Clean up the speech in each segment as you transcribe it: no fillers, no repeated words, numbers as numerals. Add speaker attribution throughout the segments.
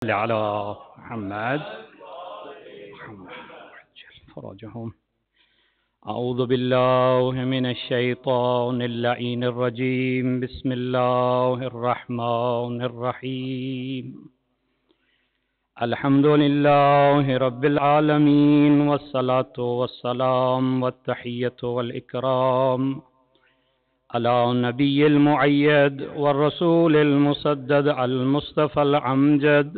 Speaker 1: على محمد فرجهم. أعوذ بالله من الشيطان اللعين الرجيم. بسم الله الرحمن الرحيم. الحمد لله رب العالمين، والصلاة والسلام والتحية والإكرام على النبي المؤيد والرسول المسدد المصطفى الأمجد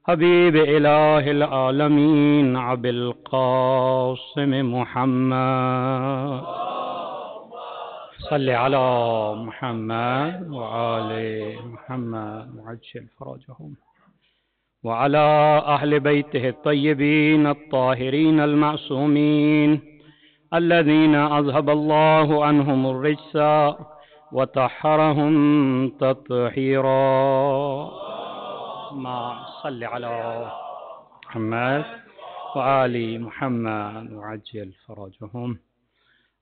Speaker 1: حبيب إله العالمين أبي القاسم محمد. صل على محمد وآل محمد وعجل فرجهم، وعلى أهل بيته الطيبين الطاهرين المعصومين الذين أذهب الله عنهم الرجس وطهرهم تطهيرا. ما صل على محمد وآل محمد وعجل فرجهم.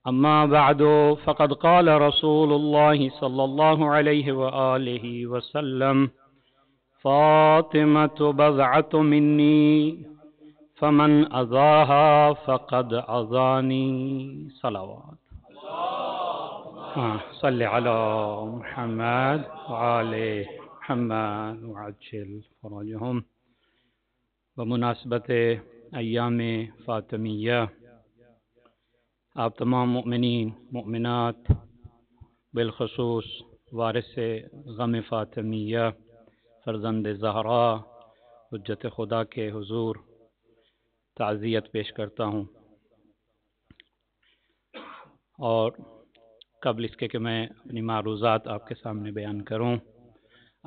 Speaker 1: أما بعد، فقد قال رسول الله صلى الله عليه وآله وسلم: فاطمة بضعة مني فمن أذاها فقد أذاني. صلوات. صل على محمد وآل محمد وعجل فرجهم. بمناسبت ایام فاطمیہ، آپ تمام مؤمنین مؤمنات، بالخصوص وارث غم فاطمیہ فرزند زہرا حجت خدا کے حضور تعزیت پیش کرتا ہوں، اور قبل اس کے کہ میں اپنی معروضات آپ کے سامنے بیان کروں،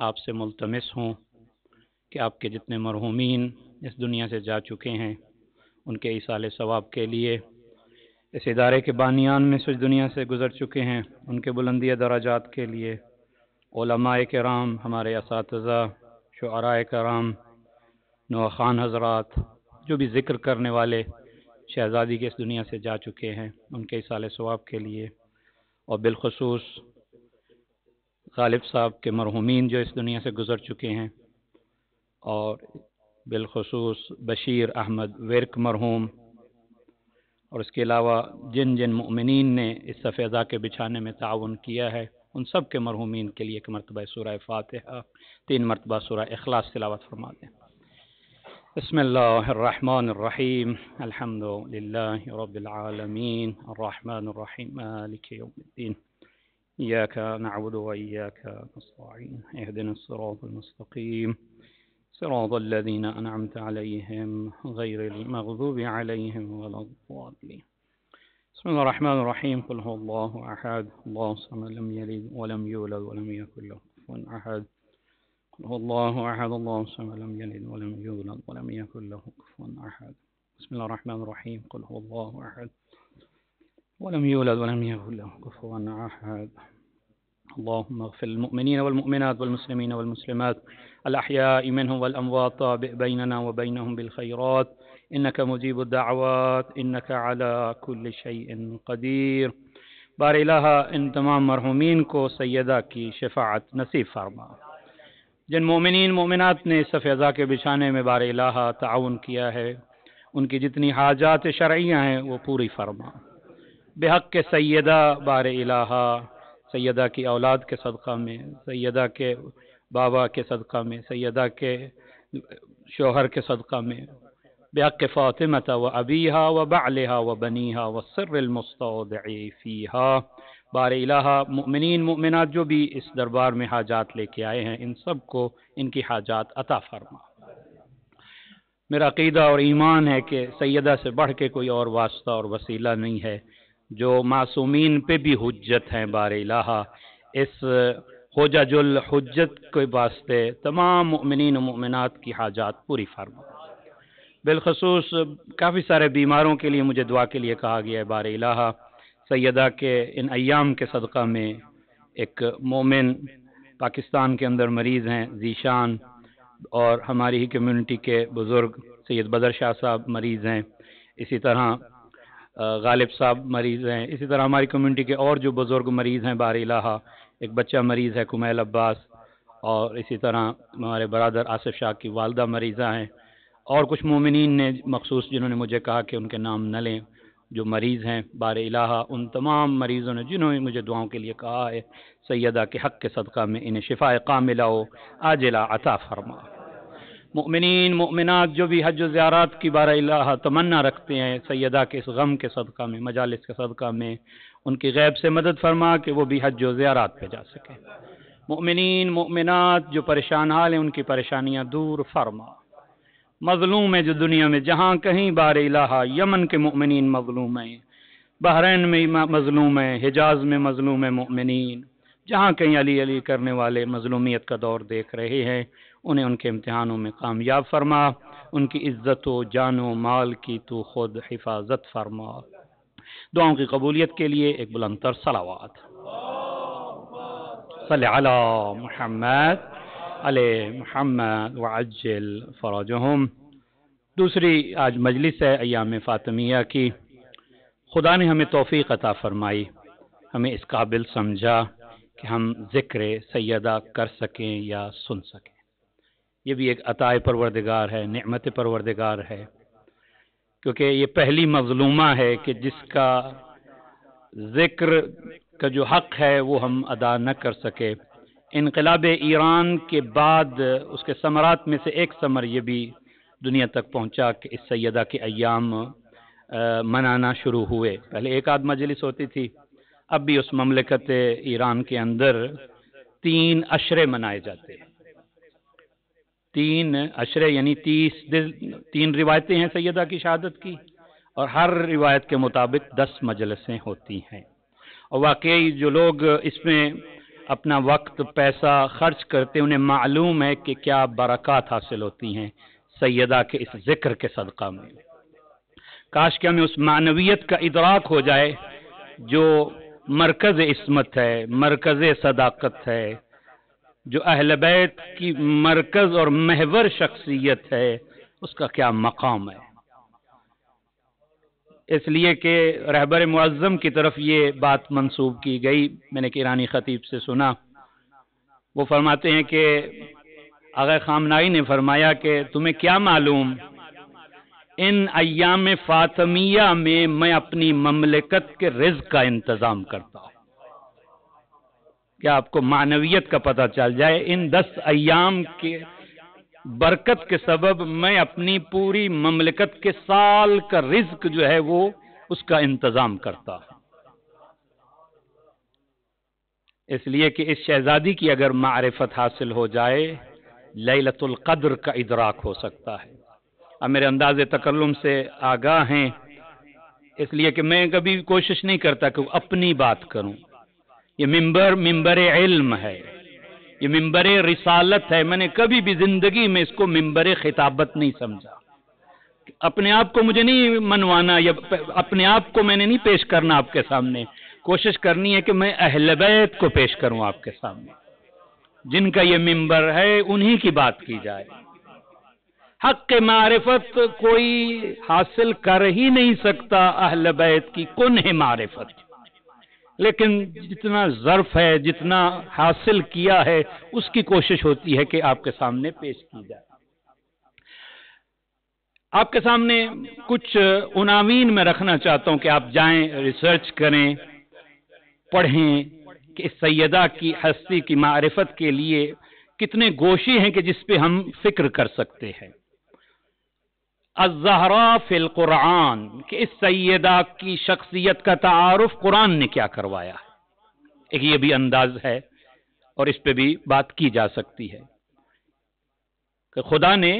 Speaker 1: آپ سے ملتمس ہوں کہ آپ کے جتنے مرحومین اس دنیا سے جا چکے ہیں، ان کے ایصال ثواب کے لیے، اس ادارے کے بانیان میں اس دنیا سے گزر چکے ہیں، ان کے بلندی درجات کے لیے، علماء کرام، ہمارے اساتذہ، شعراء کرام، نوخان حضرات، جو بھی ذکر کرنے والے شہزادی کے اس دنیا سے جا چکے ہیں، ان کے ایصال ثواب کے لیے، اور بالخصوص غالب صاحب کے مرحومین جو اس دنیا سے گزر چکے ہیں، اور بالخصوص بشیر احمد ورک مرحوم، اور اس کے علاوہ جن جن مؤمنین نے اس صف ازا کے بچھانے میں تعاون کیا ہے، ان سب کے مرحومین کے لیے ایک مرتبہ سورہ فاتحہ، 3 مرتبہ سورہ اخلاص تلاوت فرما دیں. بسم اللہ الرحمن الرحیم. الحمد للہ رب العالمین، الرحمن الرحیم، مالک یوم الدین، ایاک نعبد و ایاک نستعین، اہدنا الصراط المستقیم، صراط الذین انعمت علیہم غیر المغضوب علیہم ولا الضالین. بسم اللہ الرحمن الرحیم. قل هو اللہ احد، اللہ الصمد، لم یلد ولم یولد ولم یکن له کفوا احد. قل هو اللہ احد، اللہ الصمد، لم یلد ولم یولد ولم یکن له کفوا احد. بسم اللہ الرحمن الرحیم. قل هو اللہ احد ولم یولد ولم یکن له کفوا احد. اللهم اغفر للمؤمنين والمؤمنات والمسلمين والمسلمات الأحياء منهم والأموات، بيننا وبينهم بالخيرات، إنك مجيب الدعوات، إنك على كل شيء قدير. بار الہ ان تمام مرحومین کو سیدہ کی شفاعت نصیب فرما. جن مومنین مومنات نے صف ازا کے بچھانے میں بار الہ تعاون کیا ہے، ان کی جتنی حاجات شرعیہ ہیں وہ پوری فرما. بحق کے سیدہ بار الہ، سیدہ کی اولاد کے صدقہ میں، سیدہ کے بابا کے صدقہ میں، سیدہ کے شوہر کے صدقہ میں، بحق فاطمہ و ابیہا و بعلہا و بنیہا و سر المستودع فیہا. بار الہ مؤمنین مؤمنات جو بھی اس دربار میں حاجات لے کے آئے ہیں، ان سب کو ان کی حاجات عطا فرما. میرا عقیدہ اور ایمان ہے کہ سیدہ سے بڑھ کے کوئی اور واسطہ اور وسیلہ نہیں ہے، جو معصومین پہ بھی حجت ہیں. بار الہ اس حجج الحجت کے واسطے تمام مؤمنین و مؤمنات کی حاجات پوری فرما. بالخصوص کافی سارے بیماروں کے لیے مجھے دعا کے لیے کہا گیا ہے. بار الہ سیدہ کے ان ایام کے صدقہ میں ایک مومن پاکستان کے اندر مریض ہیں ذیشان، اور ہماری ہی کمیونٹی کے بزرگ سید بدر شاہ صاحب مریض ہیں، اسی طرح غالب صاحب مریض ہیں، اسی طرح ہماری کمیونٹی کے اور جو بزرگ مریض ہیں بار الہ، ایک بچہ مریض ہے کمیل عباس، اور اسی طرح ہمارے برادر آصف شاہ کی والدہ مریضہ ہیں، اور کچھ مومنین نے مخصوص جنہوں نے مجھے کہا کہ ان کے نام نہ لیں، جو مریض ہیں بار الہ، ان تمام مریضوں نے جنہوں نے مجھے دعاؤں کے لیے کہا ہے، سیدہ کے حق کے صدقہ میں انہیں شفاء کاملہ و عاجلہ عطا فرما۔ مؤمنین مؤمنات جو بھی حج و زیارات کی بار الہ تمنا رکھتے ہیں، سیدہ کے اس غم کے صدقہ میں، مجالس کے صدقہ میں ان کی غیب سے مدد فرما کہ وہ بھی حج و زیارات پہ جا سکیں۔ مؤمنین مؤمنات جو پریشان حال ہیں ان کی پریشانیاں دور فرما۔ مظلوم ہے جو دنیا میں جہاں کہیں بار الہ، یمن کے مؤمنین مظلوم ہیں، بحرین میں مظلوم ہیں، حجاز میں مظلوم ہیں مؤمنین، جہاں کہیں علی علی کرنے والے مظلومیت کا دور دیکھ رہے ہیں، انہیں ان کے امتحانوں میں کامیاب فرما، ان کی عزت و جان و مال کی تو خود حفاظت فرما۔ دعاؤں کی قبولیت کے لیے ایک بلند تر صلوات صلی علی محمد علی محمد وعجل فرجہم۔ دوسری آج مجلس ہے ایام فاطمیہ کی۔ خدا نے ہمیں توفیق عطا فرمائی، ہمیں اس قابل سمجھا کہ ہم ذکر سیدہ کر سکیں یا سن سکیں۔ یہ بھی ایک عطا پروردگار ہے، نعمت پروردگار ہے، کیونکہ یہ پہلی مظلومہ ہے کہ جس کا ذکر کا جو حق ہے وہ ہم ادا نہ کر سکے۔ انقلاب ایران کے بعد اس کے ثمرات میں سے ایک ثمر یہ بھی دنیا تک پہنچا کہ اس سیدہ کے ایام منانا شروع ہوئے۔ پہلے ایک آدھ مجلس ہوتی تھی، اب بھی اس مملکت ایران کے اندر 3 عشرے منائے جاتے ہیں۔ 3 عشرے یعنی 3 روایتیں ہیں سیدہ کی شہادت کی، اور ہر روایت کے مطابق 10 مجلسیں ہوتی ہیں۔ اور واقعی جو لوگ اس میں اپنا وقت پیسہ خرچ کرتے انہیں معلوم ہے کہ کیا برکات حاصل ہوتی ہیں سیدہ کے اس ذکر کے صدقہ میں۔ کاش کہ ہمیں اس معنویت کا ادراک ہو جائے جو مرکز عصمت ہے، مرکز صداقت ہے، جو اہل بیت کی مرکز اور محور شخصیت ہے، اس کا کیا مقام ہے۔ اس لیے کہ رہبر معظم کی طرف یہ بات منسوب کی گئی، میں نے ایک ایرانی خطیب سے سنا، وہ فرماتے ہیں کہ آغا خامنائی نے فرمایا کہ تمہیں کیا معلوم، ان ایام فاطمیہ میں میں اپنی مملکت کے رزق کا انتظام کرتا ہوں۔ کیا آپ کو معنویت کا پتہ چل جائے، ان 10 ایام کے برکت کے سبب میں اپنی پوری مملکت کے سال کا رزق جو ہے وہ اس کا انتظام کرتا ہوں۔ اس لیے کہ اس شہزادی کی اگر معرفت حاصل ہو جائے، لیلۃ القدر کا ادراک ہو سکتا ہے۔ اب میرے انداز تکلم سے آگاہ ہیں، اس لیے کہ میں کبھی کوشش نہیں کرتا کہ اپنی بات کروں۔ یہ ممبر علم ہے، یہ ممبر رسالت ہے۔ میں نے کبھی بھی زندگی میں اس کو ممبر خطابت نہیں سمجھا۔ اپنے آپ کو مجھے نہیں منوانا، یا اپنے آپ کو میں نے نہیں پیش کرنا آپ کے سامنے۔ کوشش کرنی ہے کہ میں اہل بیت کو پیش کروں آپ کے سامنے، جن کا یہ ممبر ہے انہی کی بات کی جائے۔ حق معرفت کوئی حاصل کر ہی نہیں سکتا اہل بیت کی کنہ معرفت، لیکن جتنا ظرف ہے، جتنا حاصل کیا ہے، اس کی کوشش ہوتی ہے کہ آپ کے سامنے پیش کی جائے۔ آپ کے سامنے کچھ عناوین میں رکھنا چاہتا ہوں کہ آپ جائیں، ریسرچ کریں، پڑھیں کہ اس سیدہ کی ہستی کی معرفت کے لیے کتنے گوشے ہیں کہ جس پہ ہم فکر کر سکتے ہیں۔ الزہراء فی القرآن، کہ اس سیدہ کی شخصیت کا تعارف قرآن نے کیا کروایا ہے، ایک یہ بھی انداز ہے، اور اس پہ بھی بات کی جا سکتی ہے کہ خدا نے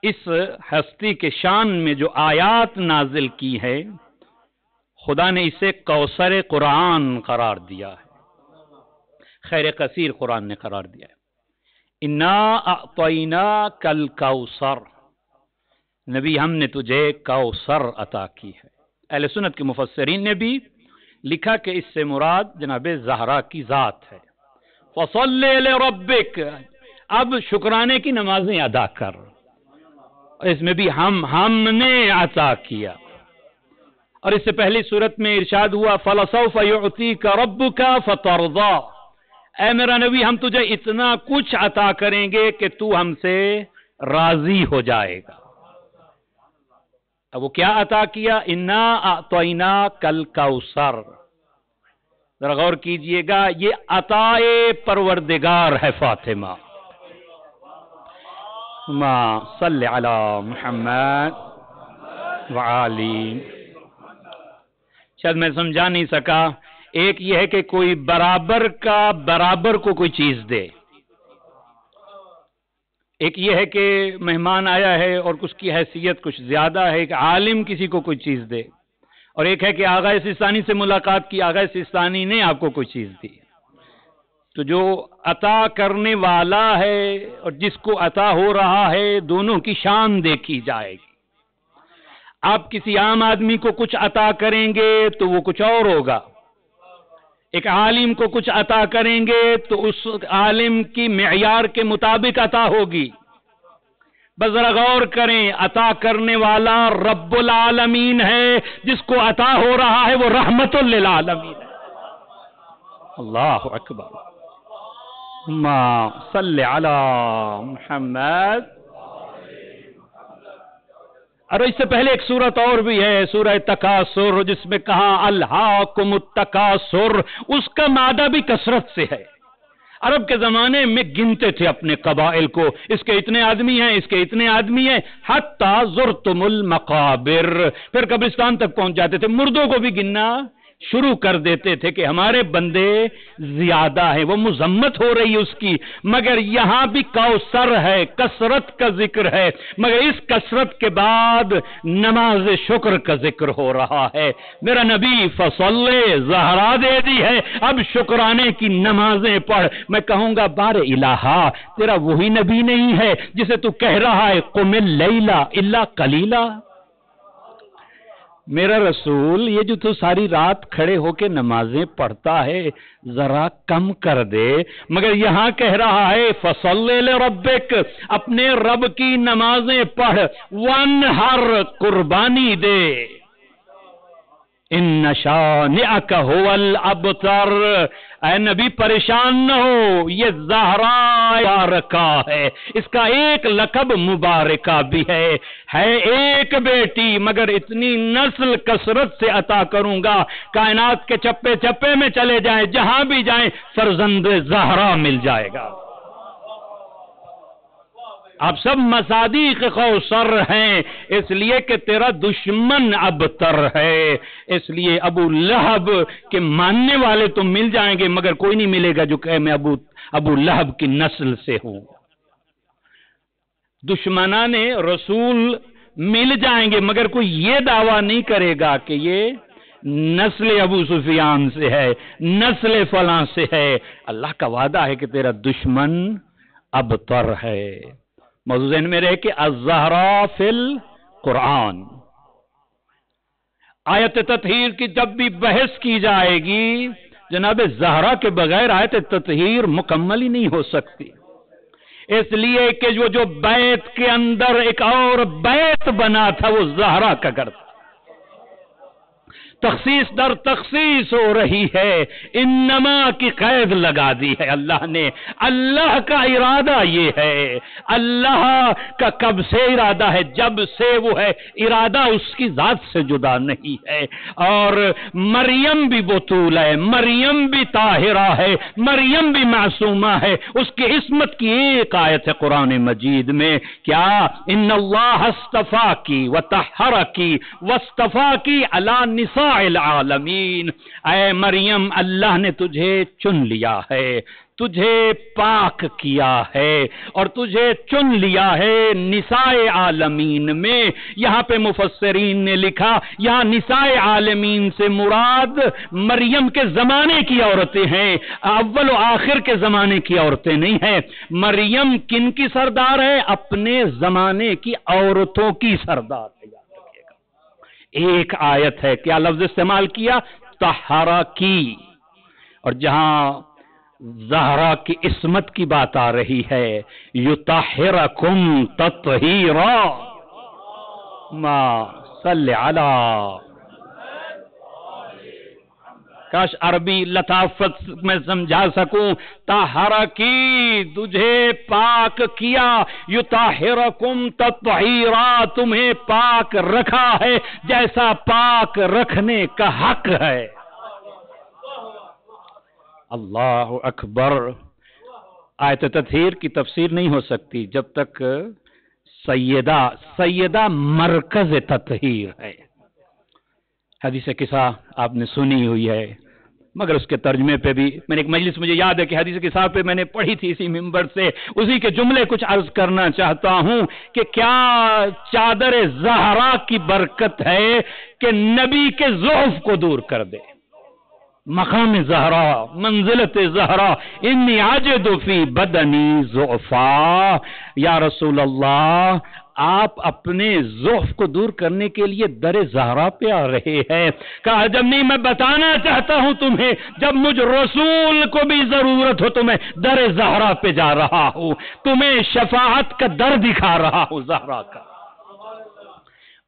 Speaker 1: اس ہستی کے شان میں جو آیات نازل کی ہے، خدا نے اسے کوثر قرآن قرار دیا ہے، خیر کثیر قرآن نے قرار دیا ہے۔ انا اعطیناک الکوثر، نبی ہم نے تجھے کوثر عطا کی ہے۔ اہل سنت کے مفسرین نے بھی لکھا کہ اس سے مراد جناب زہرا کی ذات ہے۔ فصل لربک، اب شکرانے کی نمازیں ادا کر، اس میں بھی ہم نے عطا کیا۔ اور اس سے پہلی صورت میں ارشاد ہوا فَلَسَوْفَ يُعْطِيكَ رَبُّكَ فَتَرْضَى، اے میرا نبی ہم تجھے اتنا کچھ عطا کریں گے کہ تو ہم سے راضی ہو جائے گا. اب وہ کیا عطا کیا؟ انا اعطیناک الکوثر. ذرا غور کیجئے گا، یہ عطائے پروردگار ہے فاطمہ. ما صلی علی محمد وعلی. شاید میں سمجھا نہیں سکا. ایک یہ ہے کہ کوئی برابر کا برابر کو کوئی چیز دے. ایک یہ ہے کہ مہمان آیا ہے اور اس کی حیثیت کچھ زیادہ ہے، ایک عالم کسی کو کوئی چیز دے. اور ایک ہے کہ آغا سیستانی سے ملاقات کی، آغا سیستانی نے آپ کو کوئی چیز دی. تو جو عطا کرنے والا ہے اور جس کو عطا ہو رہا ہے، دونوں کی شان دیکھی جائے گی. آپ کسی عام آدمی کو کچھ عطا کریں گے تو وہ کچھ اور ہوگا. ایک عالم کو کچھ عطا کریں گے تو اس عالم کی معیار کے مطابق عطا ہوگی. بس ذرا غور کریں، عطا کرنے والا رب العالمین ہے، جس کو عطا ہو رہا ہے وہ رحمت للعالمین ہے. اللہ اکبر. ما صلی علی محمد. اور اس سے پہلے ایک سورت اور بھی ہے، سورہ تکاثر، جس میں کہا الہاکم التکاثر. اس کا مادہ بھی کثرت سے ہے. عرب کے زمانے میں گنتے تھے اپنے قبائل کو، اس کے اتنے آدمی ہیں، اس کے اتنے آدمی ہیں، حتی زرتم المقابر. پھر قبرستان تک پہنچ جاتے تھے، مردوں کو بھی گننا شروع کر دیتے تھے کہ ہمارے بندے زیادہ ہیں. وہ مذمت ہو رہی اس کی، مگر یہاں بھی کوثر ہے، کثرت کا ذکر ہے. مگر اس کثرت کے بعد نماز شکر کا ذکر ہو رہا ہے. میرا نبی فصلی، زہرا دے دی ہے، اب شکرانے کی نمازیں پڑھ. میں کہوں گا بار الہا، تیرا وہی نبی نہیں ہے جسے تو کہہ رہا ہے قم اللیل الا قلیلا؟ میرا رسول، یہ جو تو ساری رات کھڑے ہو کے نمازیں پڑھتا ہے ذرا کم کر دے. مگر یہاں کہہ رہا ہے فصلی لربک، اپنے رب کی نمازیں پڑھ. وانحر، قربانی دے. ان شانئک هو الابتر. اے نبی پریشان نہ ہو، یہ زہرا مبارکہ ہے، اس کا ایک لقب مبارکہ بھی ہے ایک بیٹی، مگر اتنی نسل کثرت سے عطا کروں گا، کائنات کے چپے چپے میں چلے جائیں، جہاں بھی جائیں فرزند زہرا مل جائے گا. آپ سب مصادیق کوثر ہیں، اس لیے کہ تیرا دشمن ابتر ہے. اس لیے ابو لہب کے ماننے والے تو مل جائیں گے، مگر کوئی نہیں ملے گا جو کہ میں ابو لہب کی نسل سے ہوں. دشمنان رسول مل جائیں گے، مگر کوئی یہ دعویٰ نہیں کرے گا کہ یہ نسل ابو سفیان سے ہے، نسل فلاں سے ہے. اللہ کا وعدہ ہے کہ تیرا دشمن ابتر ہے. موضوع ذہن میں رہے کہ الزہرا فی القرآن. آیت تطہیر کی جب بھی بحث کی جائے گی، جناب زہرا کے بغیر آیت تطہیر مکمل ہی نہیں ہو سکتی. اس لیے کہ جو بیت کے اندر ایک اور بیت بنا تھا وہ زہرا کا گھر تھا. تخصیص در تخصیص ہو رہی ہے، انما کی قید لگا دی ہے اللہ نے. اللہ کا ارادہ یہ ہے، اللہ کا کب سے ارادہ ہے؟ جب سے وہ ہے. ارادہ اس کی ذات سے جدا نہیں ہے. اور مریم بھی بطول ہے، مریم بھی طاہرہ ہے، مریم بھی معصومہ ہے. اس کی عصمت کی ایک آیت ہے قرآن مجید میں، کیا ان اللہ اصطفاکی وطہرکی واصطفاکی علی نساء العالمین. اے مریم، اللہ نے تجھے چن لیا ہے، تجھے پاک کیا ہے اور تجھے چن لیا ہے نساء عالمین میں. یہاں پہ مفسرین نے لکھا یہاں نساء عالمین سے مراد مریم کے زمانے کی عورتیں ہیں، اول و آخر کے زمانے کی عورتیں نہیں ہیں. مریم کن کی سردار ہے؟ اپنے زمانے کی عورتوں کی سردار ہے. ایک آیت ہے، کیا لفظ استعمال کیا؟ طہارا کی. اور جہاں زہرا کی عصمت کی بات آ رہی ہے، یطہرکم تطہیرا. ما صلی علی. کاش عربی لطافت میں سمجھا سکوں. طہرکی تجھے پاک کیا، یطہرکم تطہیرا تمہیں پاک رکھا ہے جیسا پاک رکھنے کا حق ہے. اللہ اکبر. آیت تطہیر کی تفسیر نہیں ہو سکتی جب تک سیدہ مرکز تطہیر ہے. حدیث قصہ آپ نے سنی ہوئی ہے، مگر اس کے ترجمے پہ بھی میں نے ایک مجلس، مجھے یاد ہے کہ حدیث قصہ پہ میں نے پڑھی تھی اسی منبر سے، اسی کے جملے کچھ عرض کرنا چاہتا ہوں کہ کیا چادر زہرا کی برکت ہے کہ نبی کے ضعف کو دور کر دے. مقام زہرا، منزلت زہرا، انی اجد فی بدنی ضعفا. یا رسول اللہ، آپ اپنے ضعف کو دور کرنے کے لیے در زہرا پہ آ رہے ہیں. کہا جب نہیں، میں بتانا چاہتا ہوں تمہیں، جب مجھ رسول کو بھی ضرورت ہو تو میں در زہرا پہ جا رہا ہوں، تمہیں شفاعت کا در دکھا رہا ہوں زہرا کا.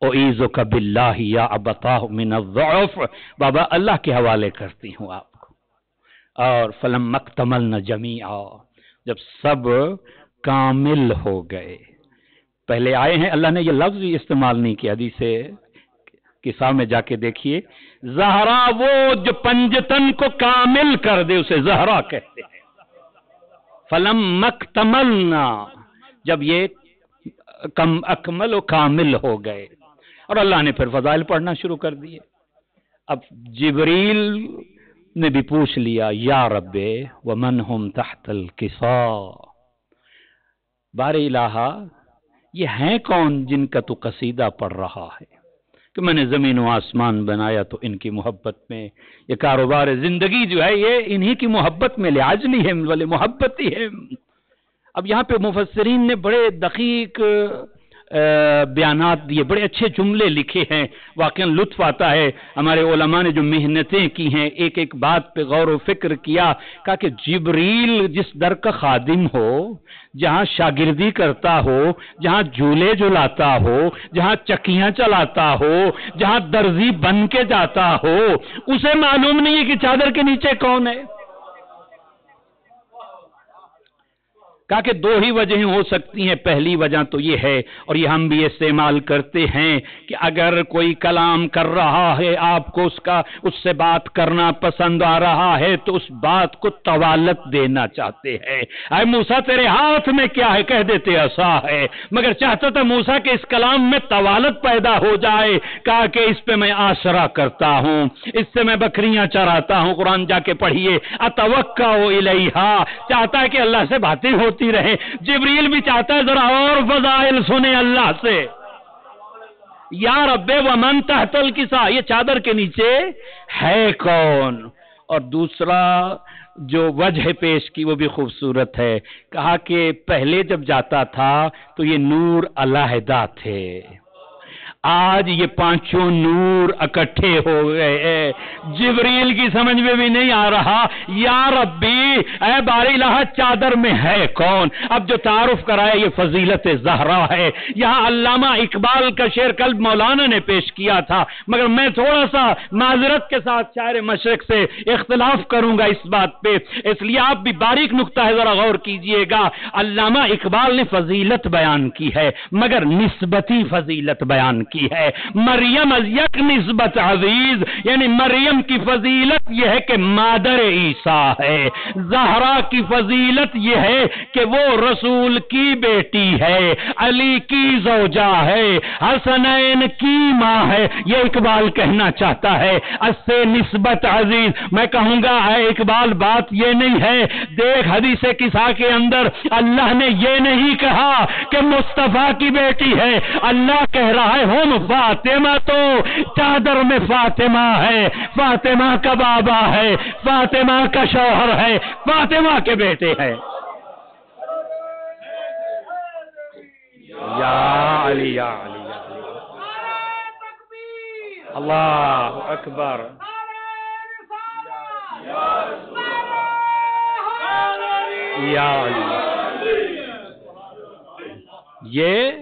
Speaker 1: اعوذک باللہ یا ابتاہ من الضعف. بابا اللہ کے حوالے کرتی ہوں آپ کو. اور فلما اکتملن جمیعا، جب سب کامل ہو گئے. پہلے آئے ہیں، اللہ نے یہ لفظ بھی استعمال نہیں کیا. حدیث قصہ میں جا کے دیکھیے، زہرا وہ جو پنجتن کو کامل کر دے اسے زہرا کہتے ہیں. فلما اکتملنا، جب یہ اکمل و کامل ہو گئے. اور اللہ نے پھر فضائل پڑھنا شروع کر دیے. اب جبریل نے بھی پوچھ لیا، یا رب ومن ہم تحت الکساء، بار الہا یہ ہیں کون جن کا تو قصیدہ پڑھ رہا ہے کہ میں نے زمین و آسمان بنایا تو ان کی محبت میں، یہ کاروبار زندگی جو ہے یہ انہی کی محبت میں، لعجلی ہے والے محبت ہی ہے. اب یہاں پہ مفسرین نے بڑے دقیق بیانات دیے، بڑے اچھے جملے لکھے ہیں، واقعا لطف آتا ہے. ہمارے علماء نے جو محنتیں کی ہیں، ایک ایک بات پہ غور و فکر کیا. کہا کہ جبریل جس در کا خادم ہو، جہاں شاگردی کرتا ہو، جہاں جھولے جھلاتا ہو، جہاں چکیاں چلاتا ہو، جہاں درزی بن کے جاتا ہو، اسے معلوم نہیں ہے کہ چادر کے نیچے کون ہے. کہا کہ دو ہی وجہیں ہو سکتی ہیں. پہلی وجہ تو یہ ہے، اور یہ ہم بھی استعمال کرتے ہیں، کہ اگر کوئی کلام کر رہا ہے، آپ کو اس سے بات کرنا پسند آ رہا ہے تو اس بات کو طوالت دینا چاہتے ہیں. اے موسیٰ تیرے ہاتھ میں کیا ہے؟ کہہ دیتے عصا ہے. مگر چاہتا تھا موسیٰ کہ اس کلام میں طوالت پیدا ہو جائے. کہا کہ اس پہ میں آسرا کرتا ہوں، اس سے میں بکریاں چراتا ہوں. قرآن جا کے پڑھیے، اتوکا الیہا، چاہتا ہے کہ اللہ سے باتیں ہوتی رہے. جبریل بھی چاہتا ہے ذرا اور فضائل سنے اللہ سے. یا رب ومن تحت الکساء، یہ چادر کے نیچے ہے کون؟ اور دوسرا جو وجہ پیش کی وہ بھی خوبصورت ہے. کہا کہ پہلے جب جاتا تھا تو یہ نور علیحدہ تھے، آج یہ پانچوں نور اکٹھے ہو گئے. جبریل کی سمجھ میں بھی نہیں آ رہا، یا ربی اے باری الہ چادر میں ہے کون؟ اب جو تعارف کرایا یہ فضیلت زہرا ہے. یہاں علامہ اقبال کا شعر کل مولانا نے پیش کیا تھا، مگر میں تھوڑا سا معذرت کے ساتھ شاعر مشرق سے اختلاف کروں گا اس بات پہ، اس لیے آپ بھی باریک نقطہ ہے ذرا غور کیجئے گا. علامہ اقبال نے فضیلت بیان کی ہے، مگر نسبتی فضیلت بیان کی ہے. مریم از یک نسبت عزیز، یعنی مریم کی فضیلت یہ ہے کہ مادر عیسیٰ ہے. زہرا کی فضیلت یہ ہے کہ وہ رسول کی بیٹی ہے، علی کی زوجہ ہے، حسنین کی ماں ہے. یہ اقبال کہنا چاہتا ہے اس سے نسبت عزیز. میں کہوں گا اے اقبال بات یہ نہیں ہے، دیکھ حدیث قصہ کے اندر اللہ نے یہ نہیں کہا کہ مصطفیٰ کی بیٹی ہے، اللہ کہہ رہا ہے ہم فاطمہ، تو چادر میں فاطمہ ہے، فاطمہ کا بابا ہے، فاطمہ کا شوہر ہے، فاطمہ کے بیٹے ہیں. یا علی یا علی یا علی، اللہ اکبر. یا علی، یہ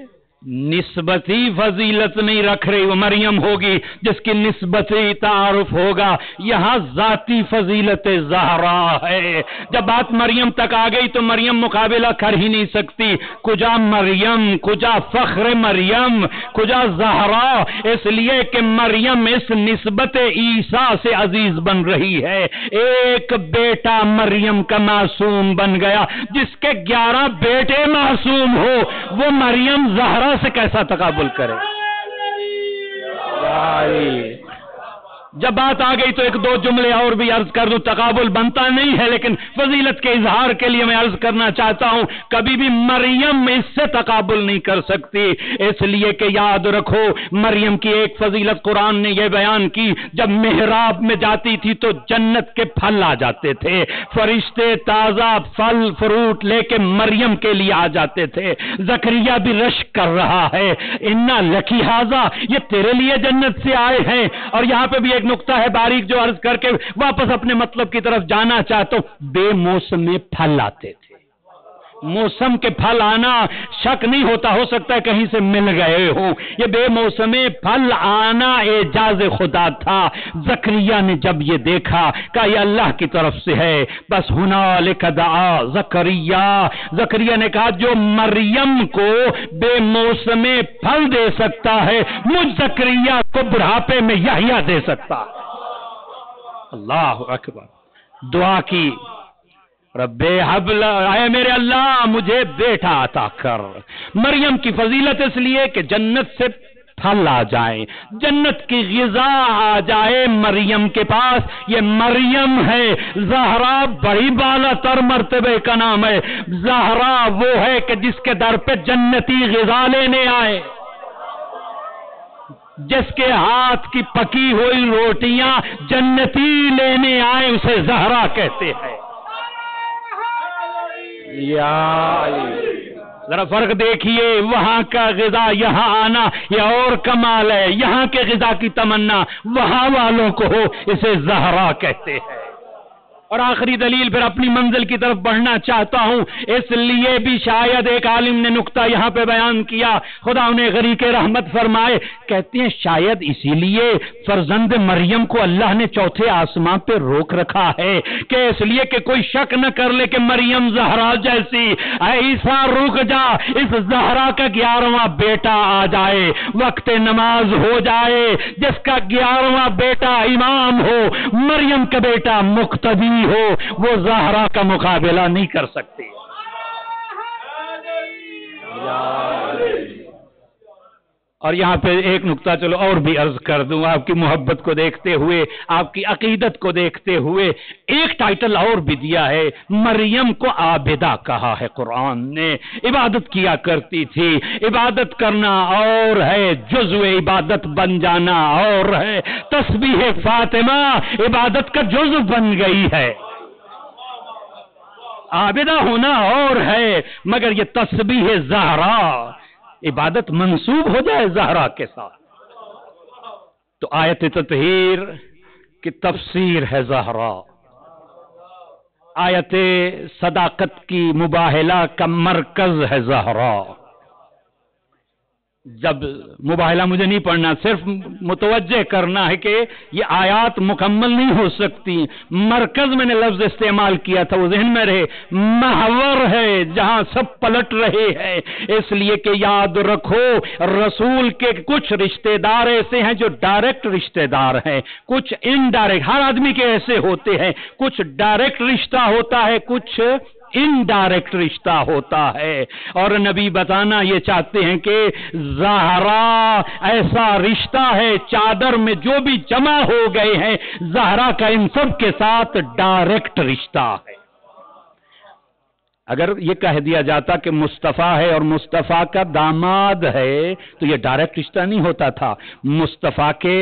Speaker 1: نسبتی فضیلت نہیں رکھ رہی، وہ مریم ہوگی جس کی نسبتی تعارف ہوگا، یہاں ذاتی فضیلت زہرا ہے۔ جب بات مریم تک آ گئی تو مریم مقابلہ کر ہی نہیں سکتی، کجا مریم، کجا فخر مریم، کجا زہرا، اس لیے کہ مریم اس نسبت عیسیٰ سے عزیز بن رہی ہے۔ ایک بیٹا مریم کا معصوم بن گیا، جس کے 11 بیٹے معصوم ہو، وہ مریم زہرا سے کیسا تقابل کرے؟ جب بات آ گئی تو ایک دو جملے اور بھی عرض کر دوں، تقابل بنتا نہیں ہے لیکن فضیلت کے اظہار کے لیے میں عرض کرنا چاہتا ہوں، کبھی بھی مریم اس سے تقابل نہیں کر سکتی، اس لیے کہ یاد رکھو مریم کی ایک فضیلت قرآن نے یہ بیان کی، جب محراب میں جاتی تھی تو جنت کے پھل آ جاتے تھے، فرشتے تازہ پھل فروٹ لے کے مریم کے لیے آ جاتے تھے، زکریا بھی رشک کر رہا ہے، انا لکی ھذا، یہ تیرے لیے جنت سے آئے ہیں۔ اور یہاں پہ بھی ایک نقطہ ہے باریک جو عرض کر کے واپس اپنے مطلب کی طرف جانا چاہتا ہوں، بے موسم پھل آتے تھے، موسم کے پھل آنا شک نہیں ہوتا، ہو سکتا ہے کہیں سے مل گئے ہوں، یہ بے موسم پھل آنا اعجاز خدا تھا۔ زکریا نے جب یہ دیکھا کہ یہ اللہ کی طرف سے ہے، بس ہنالک دعا زکریا، زکریا نے کہا جو مریم کو بے موسم پھل دے سکتا ہے، مجھ زکریا کو بڑھاپے میں یحییٰ دے سکتا ہے۔ اللہ اکبر، دعا کی، رب ہب اے میرے اللہ مجھے بیٹا عطا کر۔ مریم کی فضیلت اس لیے کہ جنت سے پھل آ جائیں، جنت کی غذا آ جائے مریم کے پاس، یہ مریم ہے زہرا، بڑی بالا تر مرتبے کا نام ہے۔ زہرا وہ ہے کہ جس کے در پہ جنتی غذا لینے آئے، جس کے ہاتھ کی پکی ہوئی روٹیاں جنتی لینے آئے، اسے زہرا کہتے ہیں۔ ذرا فرق دیکھیے، وہاں کا غذا یہاں آنا یہ اور کمال ہے، یہاں کے غذا کی تمنا وہاں والوں کو ہو، اسے زہرا کہتے ہیں۔ اور آخری دلیل پھر اپنی منزل کی طرف بڑھنا چاہتا ہوں، اس لیے بھی شاید ایک عالم نے نقطہ یہاں پہ بیان کیا، خدا انہیں غریق رحمت فرمائے، کہتے ہیں شاید اسی لیے فرزند مریم کو اللہ نے چوتھے آسمان پہ روک رکھا ہے کہ اس لیے کہ کوئی شک نہ کر لے کہ مریم زہرا جیسی، اے عیسیٰ رک جا، اس زہرا کا 11واں بیٹا آ جائے، وقت نماز ہو جائے، جس کا 11واں بیٹا امام ہو، مریم کا بیٹا مقتدی ہو، وہ زہرا کا مقابلہ نہیں کر سکتی۔ اور یہاں پہ ایک نقطہ چلو اور بھی عرض کر دوں، آپ کی محبت کو دیکھتے ہوئے، آپ کی عقیدت کو دیکھتے ہوئے، ایک ٹائٹل اور بھی دیا ہے، مریم کو عابدہ کہا ہے قرآن نے، عبادت کیا کرتی تھی، عبادت کرنا اور ہے، جزو عبادت بن جانا اور ہے، تسبیح فاطمہ عبادت کا جزو بن گئی ہے، عابدہ ہونا اور ہے، مگر یہ تسبیح زہرا عبادت منسوب ہو جائے زہرا کے ساتھ تو آیت تطہیر کی تفسیر ہے زہرا، آیت صداقت کی مباہلہ کا مرکز ہے زہرا۔ جب مباہلہ مجھے نہیں پڑھنا، صرف متوجہ کرنا ہے کہ یہ آیات مکمل نہیں ہو سکتی، مرکز میں نے لفظ استعمال کیا تھا وہ ذہن میں رہے، محور ہے جہاں سب پلٹ رہے ہیں، اس لیے کہ یاد رکھو رسول کے کچھ رشتہ دار ایسے ہیں جو ڈائریکٹ رشتہ دار ہیں، کچھ انڈائریکٹ، ہر آدمی کے ایسے ہوتے ہیں، کچھ ڈائریکٹ رشتہ ہوتا ہے، کچھ انڈائریکٹ رشتہ ہوتا ہے، اور نبی بتانا یہ چاہتے ہیں کہ زہرا ایسا رشتہ ہے، چادر میں جو بھی جمع ہو گئے ہیں زہرا کا ان سب کے ساتھ ڈائریکٹ رشتہ ہے۔ اگر یہ کہہ دیا جاتا کہ مصطفیٰ ہے اور مصطفیٰ کا داماد ہے تو یہ ڈائریکٹ رشتہ نہیں ہوتا تھا، مصطفیٰ کے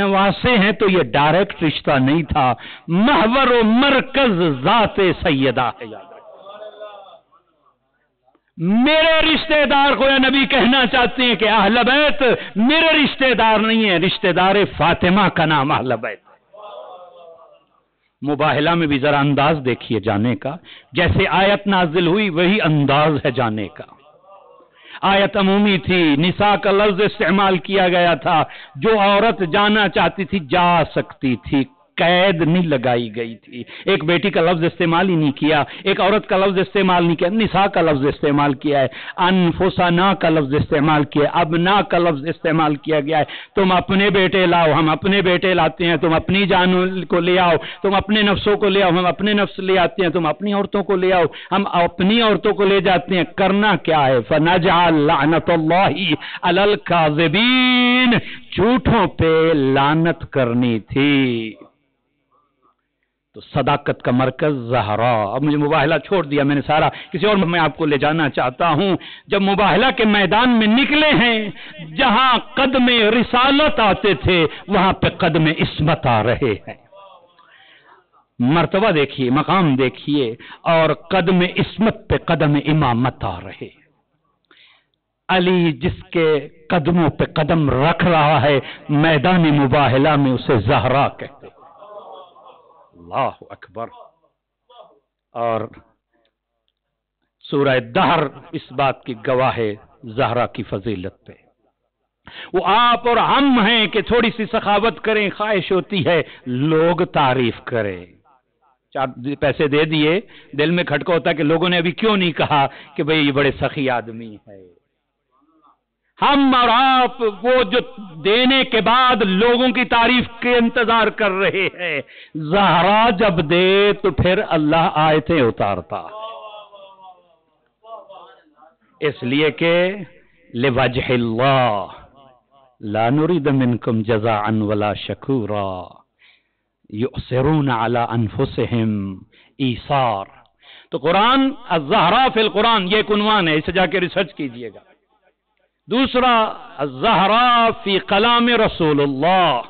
Speaker 1: نواسے ہیں تو یہ ڈائریکٹ رشتہ نہیں تھا، محور و مرکز ذات سیدہ ہے۔ میرے رشتہ دار کو یا نبی کہنا چاہتے ہیں کہ اہل بیت میرے رشتہ دار نہیں ہیں، رشتہ دار فاطمہ کا نام اہل بیت۔ مباہلہ میں بھی ذرا انداز دیکھیے جانے کا، جیسے آیت نازل ہوئی وہی انداز ہے جانے کا۔ آیت عمومی تھی، نساء کا لفظ استعمال کیا گیا تھا، جو عورت جانا چاہتی تھی جا سکتی تھی، قید نہیں لگائی گئی تھی۔ ایک بیٹی کا لفظ استعمال ہی نہیں کیا، ایک عورت کا لفظ استعمال نہیں کیا، نساء کا لفظ استعمال کیا ہے، انفسنا کا لفظ استعمال کیا، ابنا کا لفظ استعمال کیا گیا ہے۔ تم اپنے بیٹے لاؤ، ہم اپنے بیٹے لاتے ہیں، تم اپنی جانوں کو لے آؤ، تم اپنے نفسوں کو لے آؤ، ہم اپنے نفس لے آتے ہیں، تم اپنی عورتوں کو لے آؤ، ہم اپنی عورتوں کو لے جاتے ہیں۔ کرنا کیا ہے؟ فنجعل لعنت اللہ علی الکاذبین، جھوٹوں پہ لعنت کرنی تھی۔ تو صداقت کا مرکز زہرا۔ اب مجھے مباہلہ چھوڑ دیا میں نے سارا، کسی اور میں آپ کو لے جانا چاہتا ہوں۔ جب مباہلہ کے میدان میں نکلے ہیں، جہاں قدم رسالت آتے تھے وہاں پہ قدم عصمت آ رہے ہیں۔ مرتبہ دیکھیے، مقام دیکھیے، اور قدم عصمت پہ قدم امامت آ رہے۔ علی جس کے قدموں پہ قدم رکھ رہا ہے، میدان مباہلہ میں اسے زہرا کہتے ہیں۔ اللہ اکبر۔ اور سورہ دہر اس بات کی گواہ ہے، زہرا کی فضیلت پہ۔ وہ آپ اور ہم ہیں کہ تھوڑی سی سخاوت کریں، خواہش ہوتی ہے لوگ تعریف کریں۔ 4 پیسے دے دیے، دل میں کھٹکا ہوتا ہے کہ لوگوں نے ابھی کیوں نہیں کہا کہ بھئی یہ بڑے سخی آدمی ہے۔ ہم اور آپ وہ جو دینے کے بعد لوگوں کی تعریف کے انتظار کر رہے ہیں، زہرا جب دے تو پھر اللہ آیتیں اتارتا، اس لیے کہ لوجہ اللہ لا نريد منکم جزاء ولا شکورا یؤثرون علی انفسہم ایثار۔ تو قرآن الزہرا فی القرآن یہ ایک عنوان ہے، اسے جا کے ریسرچ کیجئے گا۔ دوسرا الزہرا فی کلام رسول اللہ،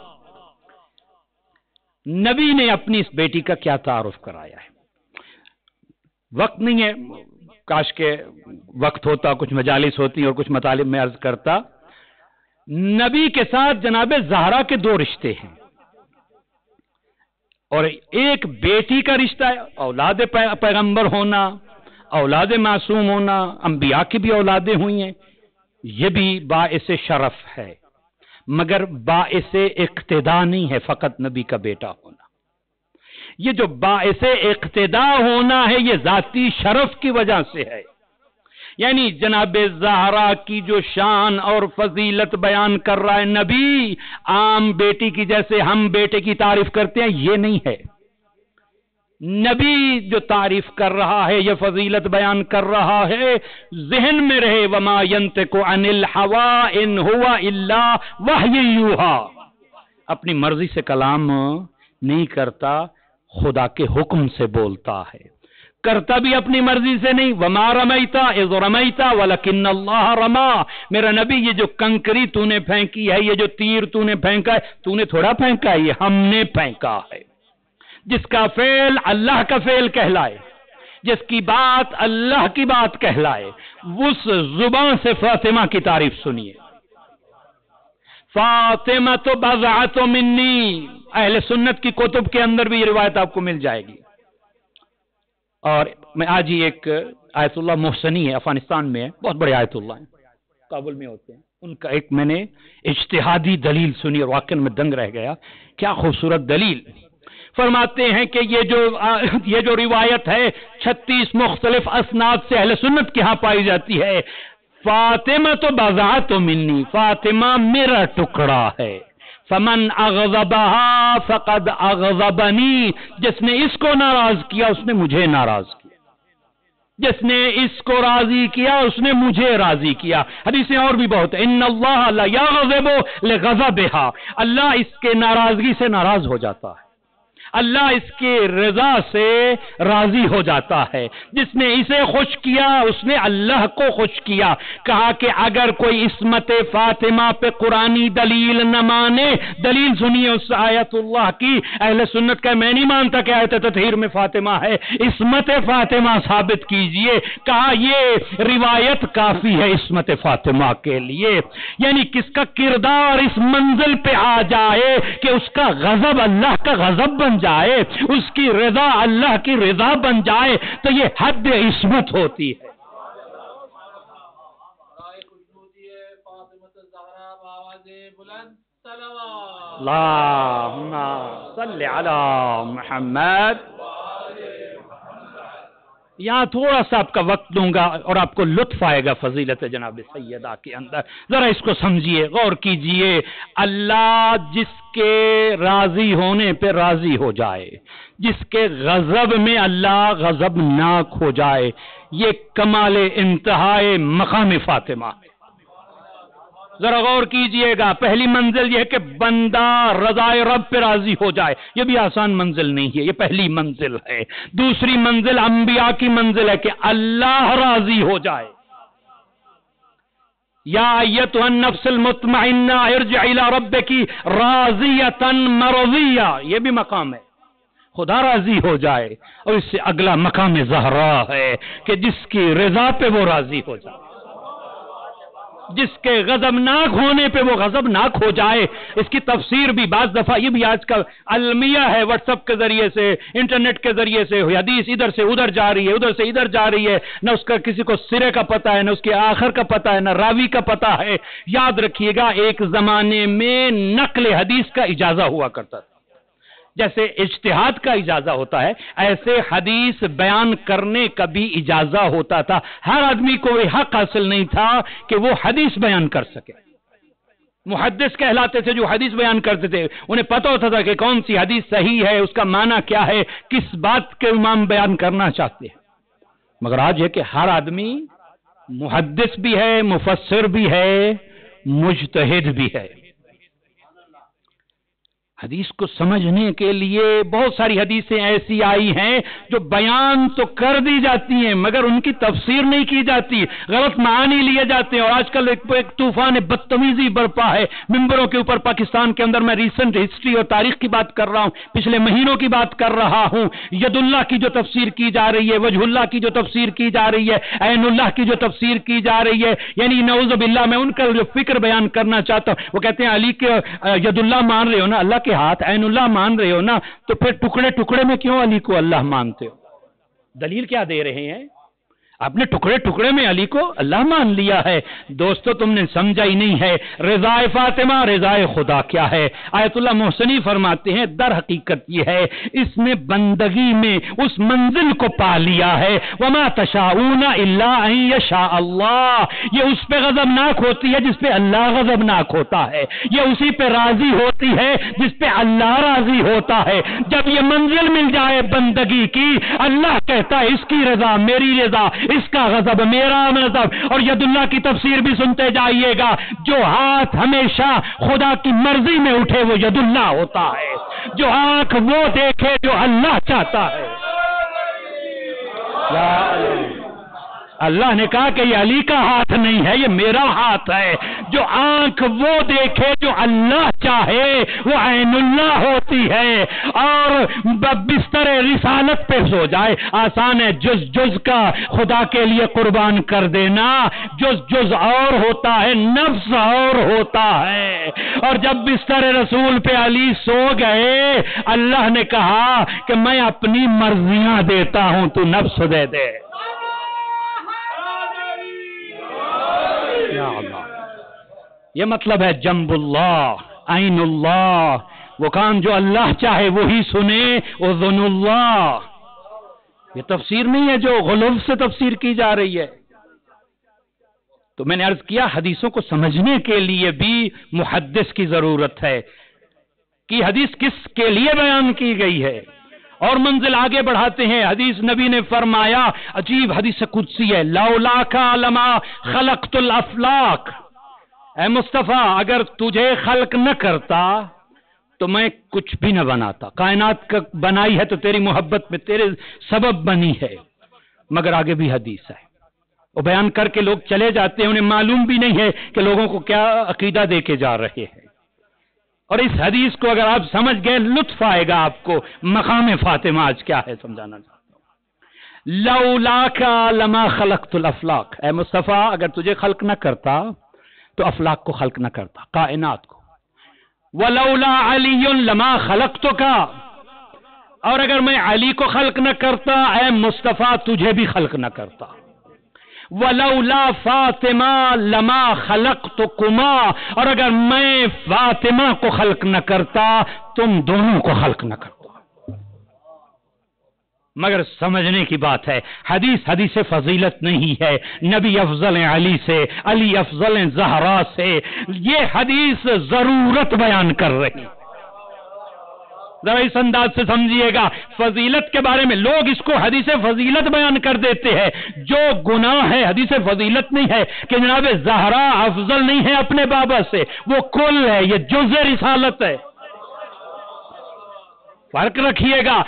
Speaker 1: نبی نے اپنی اس بیٹی کا کیا تعارف کرایا ہے۔ وقت نہیں ہے، کاش کے وقت ہوتا، کچھ مجالس ہوتی اور کچھ مطالب میں عرض کرتا۔ نبی کے ساتھ جناب زہرا کے 2 رشتے ہیں، اور ایک بیٹی کا رشتہ ہے، اولاد پیغمبر ہونا، اولاد معصوم ہونا، انبیاء کی بھی اولادیں ہوئی ہیں، یہ بھی باعث شرف ہے، مگر باعث اقتداء نہیں ہے فقط نبی کا بیٹا ہونا۔ یہ جو باعث اقتداء ہونا ہے یہ ذاتی شرف کی وجہ سے ہے، یعنی جناب زہرا کی جو شان اور فضیلت بیان کر رہا ہے نبی، عام بیٹی کی جیسے ہم بیٹے کی تعریف کرتے ہیں یہ نہیں ہے۔ نبی جو تعریف کر رہا ہے، یہ فضیلت بیان کر رہا ہے، ذہن میں رہے وما ينطق عن الهوى ان هو الا وحی یوحی، اپنی مرضی سے کلام نہیں کرتا، خدا کے حکم سے بولتا ہے، کرتا بھی اپنی مرضی سے نہیں۔ وما رمیتا اذ رمیتا ولکن اللہ رما، میرا نبی یہ جو کنکری تو نے پھینکی ہے، یہ جو تیر تو نے پھینکا ہے، تو نے تھوڑا پھینکا ہے، یہ ہم نے پھینکا ہے۔ جس کا فعل اللہ کا فعل کہلائے، جس کی بات اللہ کی بات کہلائے، اس زبان سے فاطمہ کی تعریف سنیے۔ فاطمہ تو بضعۃ منی، اہل سنت کی کتب کے اندر بھی یہ روایت آپ کو مل جائے گی۔ اور میں آج ہی ایک آیت اللہ محسنی ہے، افغانستان میں ہے، بہت بڑے آیت اللہ ہیں، کابل میں ہوتے ہیں، ان کا ایک میں نے اجتہادی دلیل سنی اور واقعی میں دنگ رہ گیا، کیا خوبصورت دلیل۔ فرماتے ہیں کہ یہ جو روایت ہے 36 مختلف اسناد سے اہل سنت کے ہاں پائی جاتی ہے۔ فاطمہ تو بضعۃ منی، فاطمہ میرا ٹکڑا ہے، فمن اغضبها فقد اغضبنی، جس نے اس کو ناراض کیا اس نے مجھے ناراض کیا، جس نے اس کو راضی کیا اس نے مجھے راضی کیا۔ حدیثیں اور بھی بہت ہیں، ان اللہ لا یغضب لغضبها، اللہ اس کے ناراضگی سے ناراض ہو جاتا ہے، اللہ اس کے رضا سے راضی ہو جاتا ہے۔ جس نے اسے خوش کیا اس نے اللہ کو خوش کیا۔ کہا کہ اگر کوئی عصمت فاطمہ پہ قرآنی دلیل نہ مانے، دلیل سنیے اس آیت اللہ کی، اہل سنت کا میں نہیں مانتا کہ آیت تطہیر میں فاطمہ ہے، عصمت فاطمہ ثابت کیجئے۔ کہا یہ روایت کافی ہے عصمت فاطمہ کے لیے، یعنی کس کا کردار اس منزل پہ آ جائے کہ اس کا غضب اللہ کا غضب بن جائے، اس کی رضا اللہ کی رضا بن جائے، تو یہ حد عصمت ہوتی ہے۔ اللہم صلی علی محمد. یہاں تھوڑا سا آپ کا وقت دوں گا اور آپ کو لطف آئے گا فضیلت جناب سیدہ کے اندر. ذرا اس کو سمجھیے، غور کیجئے. اللہ جس کے راضی ہونے پہ راضی ہو جائے، جس کے غضب میں اللہ غضبناک ہو جائے، یہ کمال انتہائے مقام فاطمہ ہے. ذرا غور کیجئے گا. پہلی منزل یہ ہے کہ بندہ رضائے رب پہ راضی ہو جائے. یہ بھی آسان منزل نہیں ہے، یہ پہلی منزل ہے. دوسری منزل انبیاء کی منزل ہے کہ اللہ راضی ہو جائے. یا ایتھا النفس المطمئنہ ارجعی الی ربکی راضیۃ مرضیہ، یہ بھی مقام ہے، خدا راضی ہو جائے. اور اس سے اگلا مقام زہرا ہے کہ جس کی رضا پہ وہ راضی ہو جائے، جس کے غضبناک ہونے پہ وہ غضبناک ہو جائے. اس کی تفسیر بھی بعض دفعہ یہ بھی آج کل المیہ ہے، واٹس ایپ کے ذریعے سے، انٹرنیٹ کے ذریعے سے حدیث ادھر سے ادھر جا رہی ہے، ادھر سے ادھر جا رہی ہے، نہ اس کا کسی کو سرے کا پتہ ہے، نہ اس کے آخر کا پتہ ہے، نہ راوی کا پتہ ہے. یاد رکھیے گا ایک زمانے میں نقل حدیث کا اجازہ ہوا کرتا تھا. جیسے اجتہاد کا اجازہ ہوتا ہے، ایسے حدیث بیان کرنے کا بھی اجازہ ہوتا تھا. ہر آدمی کو یہ حق حاصل نہیں تھا کہ وہ حدیث بیان کر سکے. محدث کہلاتے تھے جو حدیث بیان کرتے تھے، انہیں پتہ ہوتا تھا کہ کون سی حدیث صحیح ہے، اس کا معنی کیا ہے، کس بات کے امام بیان کرنا چاہتے ہیں. مگر آج ہے کہ ہر آدمی محدث بھی ہے، مفسر بھی ہے، مجتہد بھی ہے. حدیث کو سمجھنے کے لیے بہت ساری حدیثیں ایسی آئی ہیں جو بیان تو کر دی جاتی ہیں مگر ان کی تفسیر نہیں کی جاتی، غلط معانی لیے جاتے ہیں. اور آج کل ایک طوفان بدتمیزی برپا ہے ممبروں کے اوپر پاکستان کے اندر. میں ریسنٹ ہسٹری اور تاریخ کی بات کر رہا ہوں، پچھلے مہینوں کی بات کر رہا ہوں. ید اللہ کی جو تفسیر کی جا رہی ہے، وجہ اللہ کی جو تفسیر کی جا رہی ہے، عین اللہ کی جو تفسیر کی جا رہی ہے، یعنی نعوذ باللہ میں ان کا جو فکر بیان کرنا چاہتا ہوں. وہ کہتے ہیں علی کے ید اللہ مان رہے ہو نا، اللہ کے ہاتھ عین اللہ مان رہے ہو نا، تو پھر ٹکڑے ٹکڑے میں کیوں علی کو اللہ مانتے ہو؟ دلیل کیا دے رہے ہیں؟ آپ نے ٹکڑے ٹکڑے میں علی کو اللہ مان لیا ہے. دوستو تم نے سمجھا ہی نہیں ہے رضا فاطمہ رضا خدا کیا ہے. آیت اللہ محسنی فرماتے ہیں در حقیقت یہ ہے اس نے بندگی میں اس منزل کو پا لیا ہے. وما تشاؤون الا ان یشاء اللہ. یہ اس پہ غضبناک ہوتی ہے جس پہ اللہ غضبناک ہوتا ہے، یہ اسی پہ راضی ہوتی ہے جس پہ اللہ راضی ہوتا ہے. جب یہ منزل مل جائے بندگی کی، اللہ کہتا ہے اس کی رضا میری رضا، اس کا غضب میرا غضب. اور ید اللہ کی تفسیر بھی سنتے جائیے گا. جو ہاتھ ہمیشہ خدا کی مرضی میں اٹھے وہ ید اللہ ہوتا ہے. جو آنکھ وہ دیکھے جو اللہ چاہتا ہے. اللہ نے کہا کہ یہ علی کا ہاتھ نہیں ہے، یہ میرا ہاتھ ہے. جو آنکھ وہ دیکھے جو اللہ چاہے وہ عین اللہ ہوتی ہے. اور بستر رسالت پہ سو جائے آسان ہے، جز جز کا خدا کے لیے قربان کر دینا. جز جز اور ہوتا ہے، نفس اور ہوتا ہے. اور جب بستر رسول پہ علی سو گئے، اللہ نے کہا کہ میں اپنی مرضیاں دیتا ہوں، تو نفس دے دے. یہ مطلب ہے جنب اللہ، عین اللہ. وہ کام جو اللہ چاہے وہی سنے، اذن اللہ. یہ تفسیر نہیں ہے جو غلو سے تفسیر کی جا رہی ہے. تو میں نے عرض کیا حدیثوں کو سمجھنے کے لیے بھی محدث کی ضرورت ہے کہ حدیث کس کے لیے بیان کی گئی ہے. اور منزل آگے بڑھاتے ہیں. حدیث نبی نے فرمایا، عجیب حدیث قدسی ہے، لولاک لما خلقت الافلاک. اے مصطفیٰ اگر تجھے خلق نہ کرتا تو میں کچھ بھی نہ بناتا. کائنات کا بنائی ہے تو تیری محبت میں تیرے سبب بنی ہے. مگر آگے بھی حدیث ہے، وہ بیان کر کے لوگ چلے جاتے ہیں، انہیں معلوم بھی نہیں ہے کہ لوگوں کو کیا عقیدہ دے کے جا رہے ہیں. اور اس حدیث کو اگر آپ سمجھ گئے لطف آئے گا آپ کو. مقام فاطمہ آج کیا ہے سمجھانا چاہتا ہوں. لولاک لما خلقت الافلاک. اے مصطفیٰ اگر تجھے خلق نہ کرتا تو افلاک کو خلق نہ کرتا، کائنات کو. ولولا علی لما خلقتک. اور اگر میں علی کو خلق نہ کرتا اے مصطفیٰ تجھے بھی خلق نہ کرتا. وَلَوْلَا فَاطِمَةَ لَمَا خَلَقْتُكُمَا، اور اگر میں فاطمہ کو خلق نہ کرتا تم دونوں کو خلق نہ کرتا۔ مگر سمجھنے کی بات ہے، حدیث فضیلت نہیں ہے، نبی افضل علی سے، علی افضل زہرا سے، یہ حدیث ضرورت بیان کر رہی۔ ذرا اس انداز سے سمجھیے گا، فضیلت کے بارے میں لوگ اس کو حدیث فضیلت بیان کر دیتے ہیں، جو گناہ ہے حدیث فضیلت نہیں ہے کہ جناب زہرا افضل نہیں ہے اپنے بابا سے، وہ کل ہے، یہ جزء رسالت ہے۔ فرق رکھیے گا،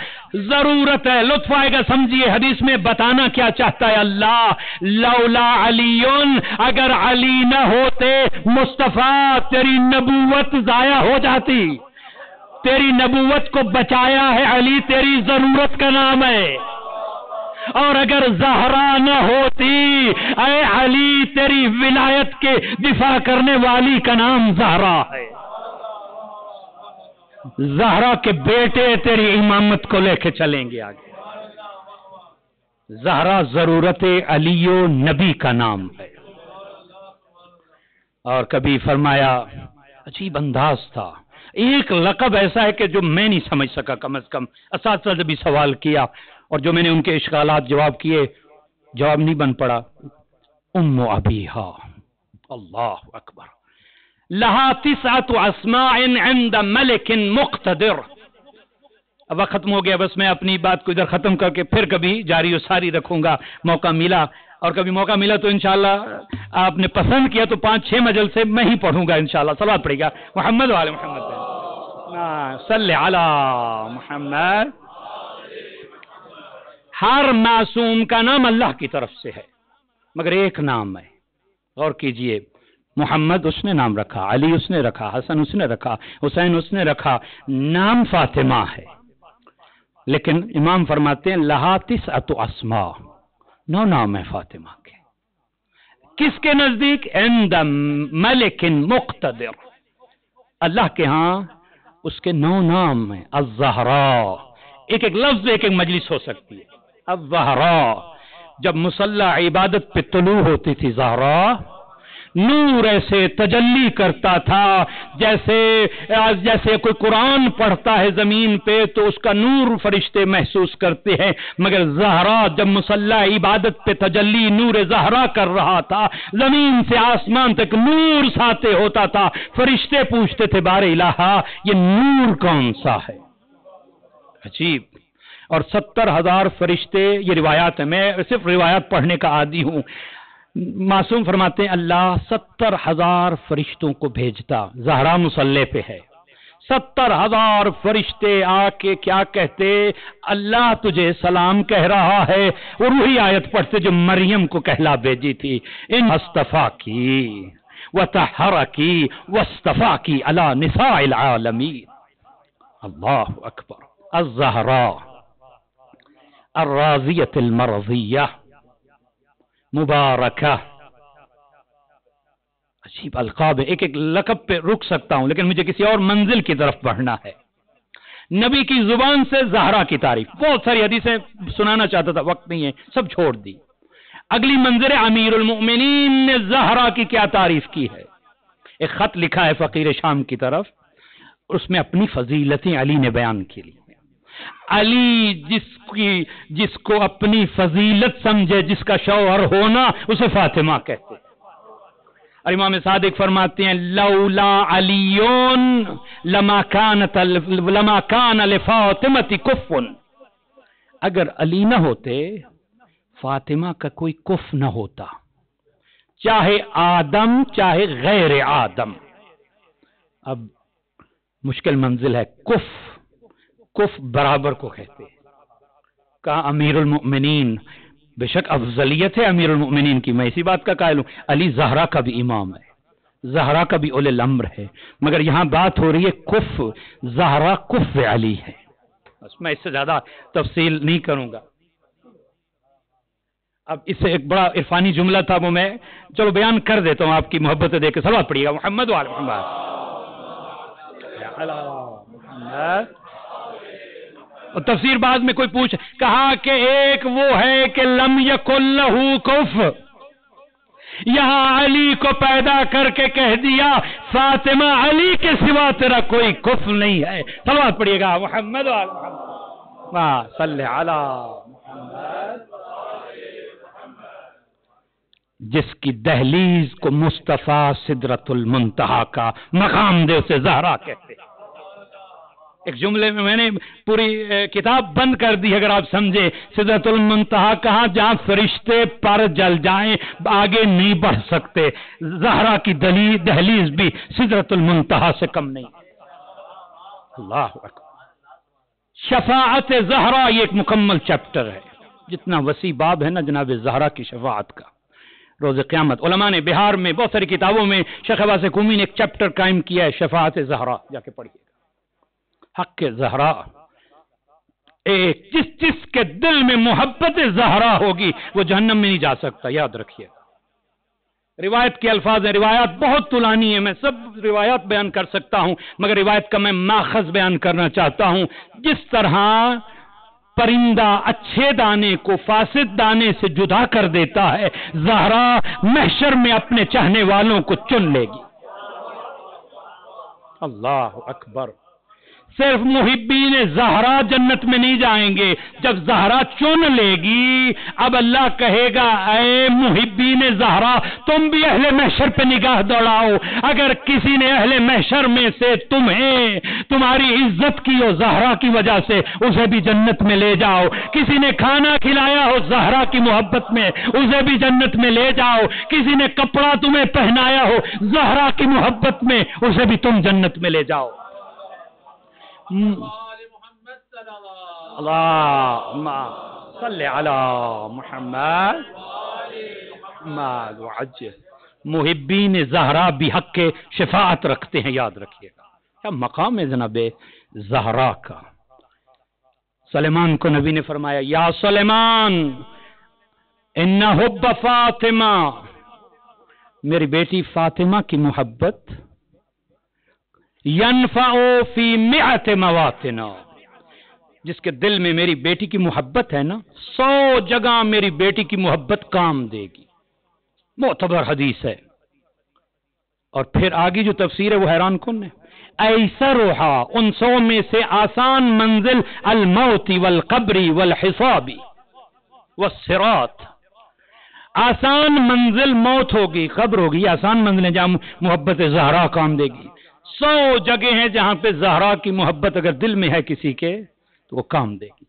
Speaker 1: ضرورت ہے، لطف آئے گا، سمجھیے حدیث میں بتانا کیا چاہتا ہے اللہ، لولا علی، اگر علی نہ ہوتے مصطفیٰ تیری نبوت ضائع ہو جاتی، تیری نبوت کو بچایا ہے علی، تیری ضرورت کا نام ہے۔ اور اگر زہرا نہ ہوتی اے علی، تیری ولایت کے دفاع کرنے والی کا نام زہرا ہے۔ زہرا کے بیٹے تیری امامت کو لے کے چلیں گے آگے۔ زہرا ضرورت علی و نبی کا نام ہے۔ اور کبھی فرمایا، عجیب انداز تھا، ایک لقب ایسا ہے کہ جو میں نہیں سمجھ سکا، کم از کم اساتذہ نے بھی سوال کیا اور جو میں نے ان کے اشکالات جواب کیے، جواب نہیں بن پڑا۔ ام ابیہا، اللہ اکبر، لہا تسعۃ اسماء عند ملک مقتدر۔ اب وقت ختم ہو گیا، بس میں اپنی بات کو ادھر ختم کر کے پھر کبھی جاری و ساری رکھوں گا، موقع ملا، اور کبھی موقع ملا تو انشاءاللہ آپ نے پسند کیا تو 5-6 مجلسے میں ہی پڑھوں گا انشاءاللہ۔ صلوات پڑھے گا محمد وعلی محمد، صلی علی محمد۔ ہر معصوم کا نام اللہ کی طرف سے ہے، مگر ایک نام ہے، غور کیجئے، محمد اس نے نام رکھا، علی اس نے رکھا، حسن اس نے رکھا، حسین اس نے رکھا، نام فاطمہ ہے، لیکن امام فرماتے ہیں لہا تسعۃ اسماء، 9 نام ہے فاطمہ کے۔ کس کے نزدیک؟ عند ملک مقتدر، اللہ کے ہاں اس کے 9 نام ہیں۔ الزہراء، ایک ایک لفظ ایک ایک مجلس ہو سکتی ہے۔ الزہراء، جب مصلی عبادت پہ طلوع ہوتی تھی زہرا، نور ایسے تجلی کرتا تھا جیسے کوئی قرآن پڑھتا ہے زمین پہ تو اس کا نور فرشتے محسوس کرتے ہیں، مگر زہرا جب مصلی عبادت پہ تجلی نور زہرا کر رہا تھا، زمین سے آسمان تک نور ساتے ہوتا تھا، فرشتے پوچھتے تھے بار الہا یہ نور کون سا ہے؟ عجیب۔ اور 70,000 فرشتے، یہ روایات ہے، میں صرف روایات پڑھنے کا عادی ہوں، معصوم فرماتے ہیں اللہ 70,000 فرشتوں کو بھیجتا، زہرا مصلی پہ ہے، 70,000 فرشتے آ کے کیا کہتے؟ اللہ تجھے سلام کہہ رہا ہے، اور وہی آیت پڑھتے جو مریم کو کہلا بھیجی تھی، ان اصطفاکی وطہرکی واصطفاکی علی نساء العالمین۔ اللہ اکبر۔ الزہراء الراضیۃ المرضیہ مبارکہ، عجیب القاب ہے، ایک ایک لقب پہ رک سکتا ہوں لیکن مجھے کسی اور منزل کی طرف بڑھنا ہے۔ نبی کی زبان سے زہرا کی تعریف، بہت ساری حدیثیں سنانا چاہتا تھا، وقت نہیں ہے، سب چھوڑ دی۔ اگلی منظر امیر المؤمنین نے زہرا کی کیا تعریف کی ہے، ایک خط لکھا ہے فقیر شام کی طرف، اس میں اپنی فضیلتیں علی نے بیان کی لی۔ علی جس کو اپنی فضیلت سمجھے، جس کا شوہر ہونا، اسے فاطمہ کہتے ہیں۔ اور امام صادق فرماتے ہیں لولا علیون لما کان لفاطمہ کف، اگر علی نہ ہوتے فاطمہ کا کوئی کف نہ ہوتا، چاہے آدم چاہے غیر آدم۔ اب مشکل منزل ہے، کف برابر کو کہتے ہیں، کہا امیر المؤمنین، بے شک افضلیت ہے امیر المؤمنین کی، میں اسی بات کا قائل ہوں، علی زہرا کا بھی امام ہے، زہرا کا بھی اولی الامر ہے، مگر یہاں بات ہو رہی ہے کف، زہرا کف علی ہے، بس میں اس سے زیادہ تفصیل نہیں کروں گا۔ اب اس سے ایک بڑا عرفانی جملہ تھا، وہ میں چلو بیان کر دیتا ہوں آپ کی محبت دے کے، صلوات پڑھیے گا محمد وعلی محمد۔ اور تفسیر بعد میں کوئی پوچھ، کہا کہ ایک وہ ہے کہ لم یکن لہ کف، یہاں علی کو پیدا کر کے کہہ دیا فاطمہ علی کے سوا تیرا کوئی کفر نہیں ہے. صلوات پڑھیے گا محمد و آل محمد واہ صلی علی محمد. جس کی دہلیز کو مصطفیٰ سدرۃ المنتہا کا مقام دے اسے زہرا کہتے ہیں. ایک جملے میں نے پوری کتاب بند کر دی اگر آپ سمجھے. سدرۃ المنتہا کہاں جہاں فرشتے پر جل جائیں آگے نہیں بڑھ سکتے. زہرا کی دہلیز بھی سدرۃ المنتہا سے کم نہیں. اللہ اکبر. شفاعت زہرا یہ ایک مکمل چیپٹر ہے. جتنا وسیع باب ہے نا جناب زہرا کی شفاعت کا روز قیامت. علماء نے بہار میں بہت ساری کتابوں میں شیخ عباس قومی نے ایک چیپٹر قائم کیا ہے شفاعت زہرا, جا کے پڑھیے. حق زہرا ایک جس کے دل میں محبت زہرا ہوگی وہ جہنم میں نہیں جا سکتا, یاد رکھیے. روایت کے الفاظ ہیں, روایات بہت طولانی ہے, میں سب روایات بیان کر سکتا ہوں مگر روایت کا میں ماخذ بیان کرنا چاہتا ہوں. جس طرح پرندہ اچھے دانے کو فاسد دانے سے جدا کر دیتا ہے, زہرا محشر میں اپنے چاہنے والوں کو چن لے گی. اللہ اکبر. صرف محبین زہرا جنت میں نہیں جائیں گے, جب زہرا چن لے گی اب اللہ کہے گا اے محبین زہرا تم بھی اہل محشر پہ نگاہ دوڑاؤ. اگر کسی نے اہل محشر میں سے تمہیں تمہاری عزت کی ہو زہرا کی وجہ سے اسے بھی جنت میں لے جاؤ. کسی نے کھانا کھلایا ہو زہرا کی محبت میں اسے بھی جنت میں لے جاؤ. کسی نے کپڑا تمہیں پہنایا ہو زہرا کی محبت میں اسے بھی تم جنت میں لے جاؤ. اللہم صلی علی محمد وعجل. محبین زہرا بھی حق کے شفاعت رکھتے ہیں, یاد رکھیے گا. کیا مقام ہے جناب زہرا کا. سلیمان کو نبی نے فرمایا یا سلیمان ان حب فاطمہ, میری بیٹی فاطمہ کی محبت ینفع فی مئت مواطن, جس کے دل میں میری بیٹی کی محبت ہے نا 100 جگہ میری بیٹی کی محبت کام دے گی. معتبر حدیث ہے. اور پھر آگے جو تفسیر ہے وہ حیران کن ہے. ایسرھا ان 100 میں سے آسان منزل الموت والقبر والحساب والصراط. آسان منزل موت ہوگی قبر ہوگی, آسان منزلیں جہاں محبت زہرا کام دے گی. 100 جگہ ہیں جہاں پہ زہرا کی محبت اگر دل میں ہے کسی کے تو وہ کام دے گی.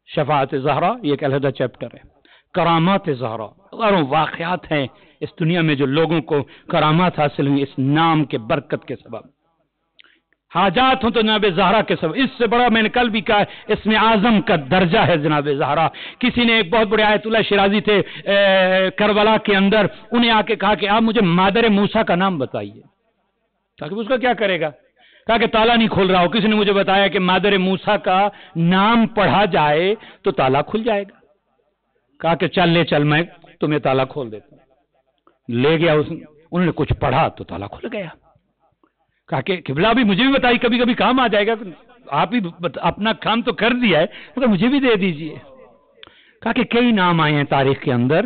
Speaker 1: شفاعت زہرا یہ ایک علیحدہ چیپٹر ہے. کرامات زہرا ہزاروں واقعات ہیں اس دنیا میں جو لوگوں کو کرامات حاصل ہوئی اس نام کے برکت کے سبب. حاجات ہوں تو جناب زہرا کے سبب. اس سے بڑا میں نے کل بھی کہا اسم اعظم کا درجہ ہے جناب زہرا. کسی نے ایک بہت بڑے آیت اللہ شیرازی تھے کربلا کے اندر, انہیں آ کے کہا کہ آپ مجھے مادر موسیٰ کا نام بتائیے. تاکہ اس کا کیا کرے گا, کہا کہ تالا نہیں کھول رہا ہو. کسی نے مجھے بتایا کہ مادر موسیٰ کا نام پڑھا جائے تو تالا کھل جائے گا. کہا کہ چل لے چل میں تمہیں تالا کھول دیتا ہوں. لے گیا انہوں نے کچھ پڑھا تو تالا کھل گیا. کہا کہ قبلہ بھی مجھے بھی بتائی کبھی کبھی کام آ جائے گا, آپ ہی اپنا کام تو کر دیا ہے مگر مجھے بھی دے دیجئے. کہا کہ کئی نام آئے ہیں تاریخ کے اندر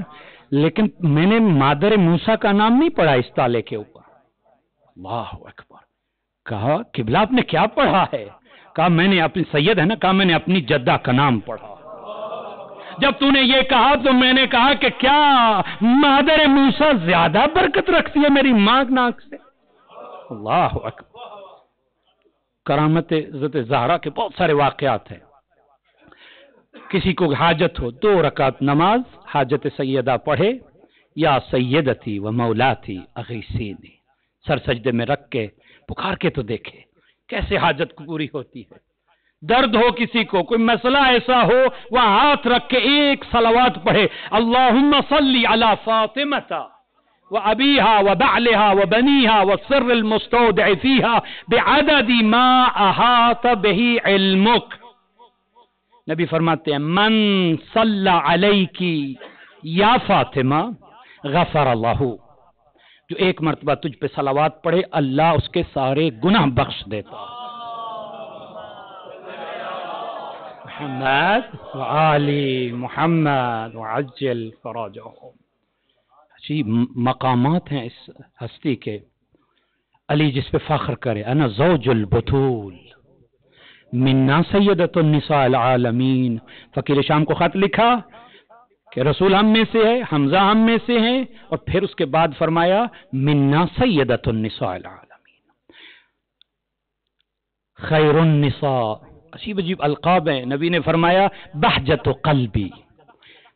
Speaker 1: لیکن میں نے مادر موسیٰ کا نام نہیں پڑھا اس تالے کے اوپر. اللہ اکبر. کہا قبلہ آپ نے کیا پڑھا ہے؟ کہا میں نے اپنی سید ہے نا, کہا میں نے اپنی جدہ کا نام پڑھا. جب تو نے یہ کہا تو میں نے کہا کہ کیا مادر موسیٰ زیادہ برکت رکھتی ہے میری ماں ناک سے. اللہ اکبر. کرامت حضرت زہرا کے بہت سارے واقعات ہیں. کسی کو حاجت ہو 2 رکعت نماز حاجت سیدہ پڑھے, یا سیدتی و مولاتی اغیثینی, سر سجدے میں رکھ کے پکار کے تو دیکھے کیسے حاجت پوری ہوتی ہے. درد ہو کسی کو, کوئی مسئلہ ایسا ہو, وہاں ہاتھ رکھ کے ایک صلوات پڑھے اللہم صلی علی فاطمہ و ابیہا و بعلہا و بنیہا و سر المستودع فیہا بعدد ما احاط بہ علمک. نبی فرماتے ہیں من صلی علیکی یا فاطمہ غفر اللہ, جو ایک مرتبہ تجھ پہ صلوات پڑھے اللہ اس کے سارے گناہ بخش دیتا. محمد وآل محمد وعجل فرجهم. جی مقامات ہیں اس ہستی کے. علی جس پہ فخر کرے، انا زوج البطول منا سیدۃ النساء العالمین. فقیر شام کو خط لکھا کہ رسول ہم میں سے ہے، حمزہ ہم میں سے ہیں، اور پھر اس کے بعد فرمایا منا سیدۃ النساء العالمین. خیر النساء، عجیب عجیب القاب ہیں. نبی نے فرمایا بہجت قلبی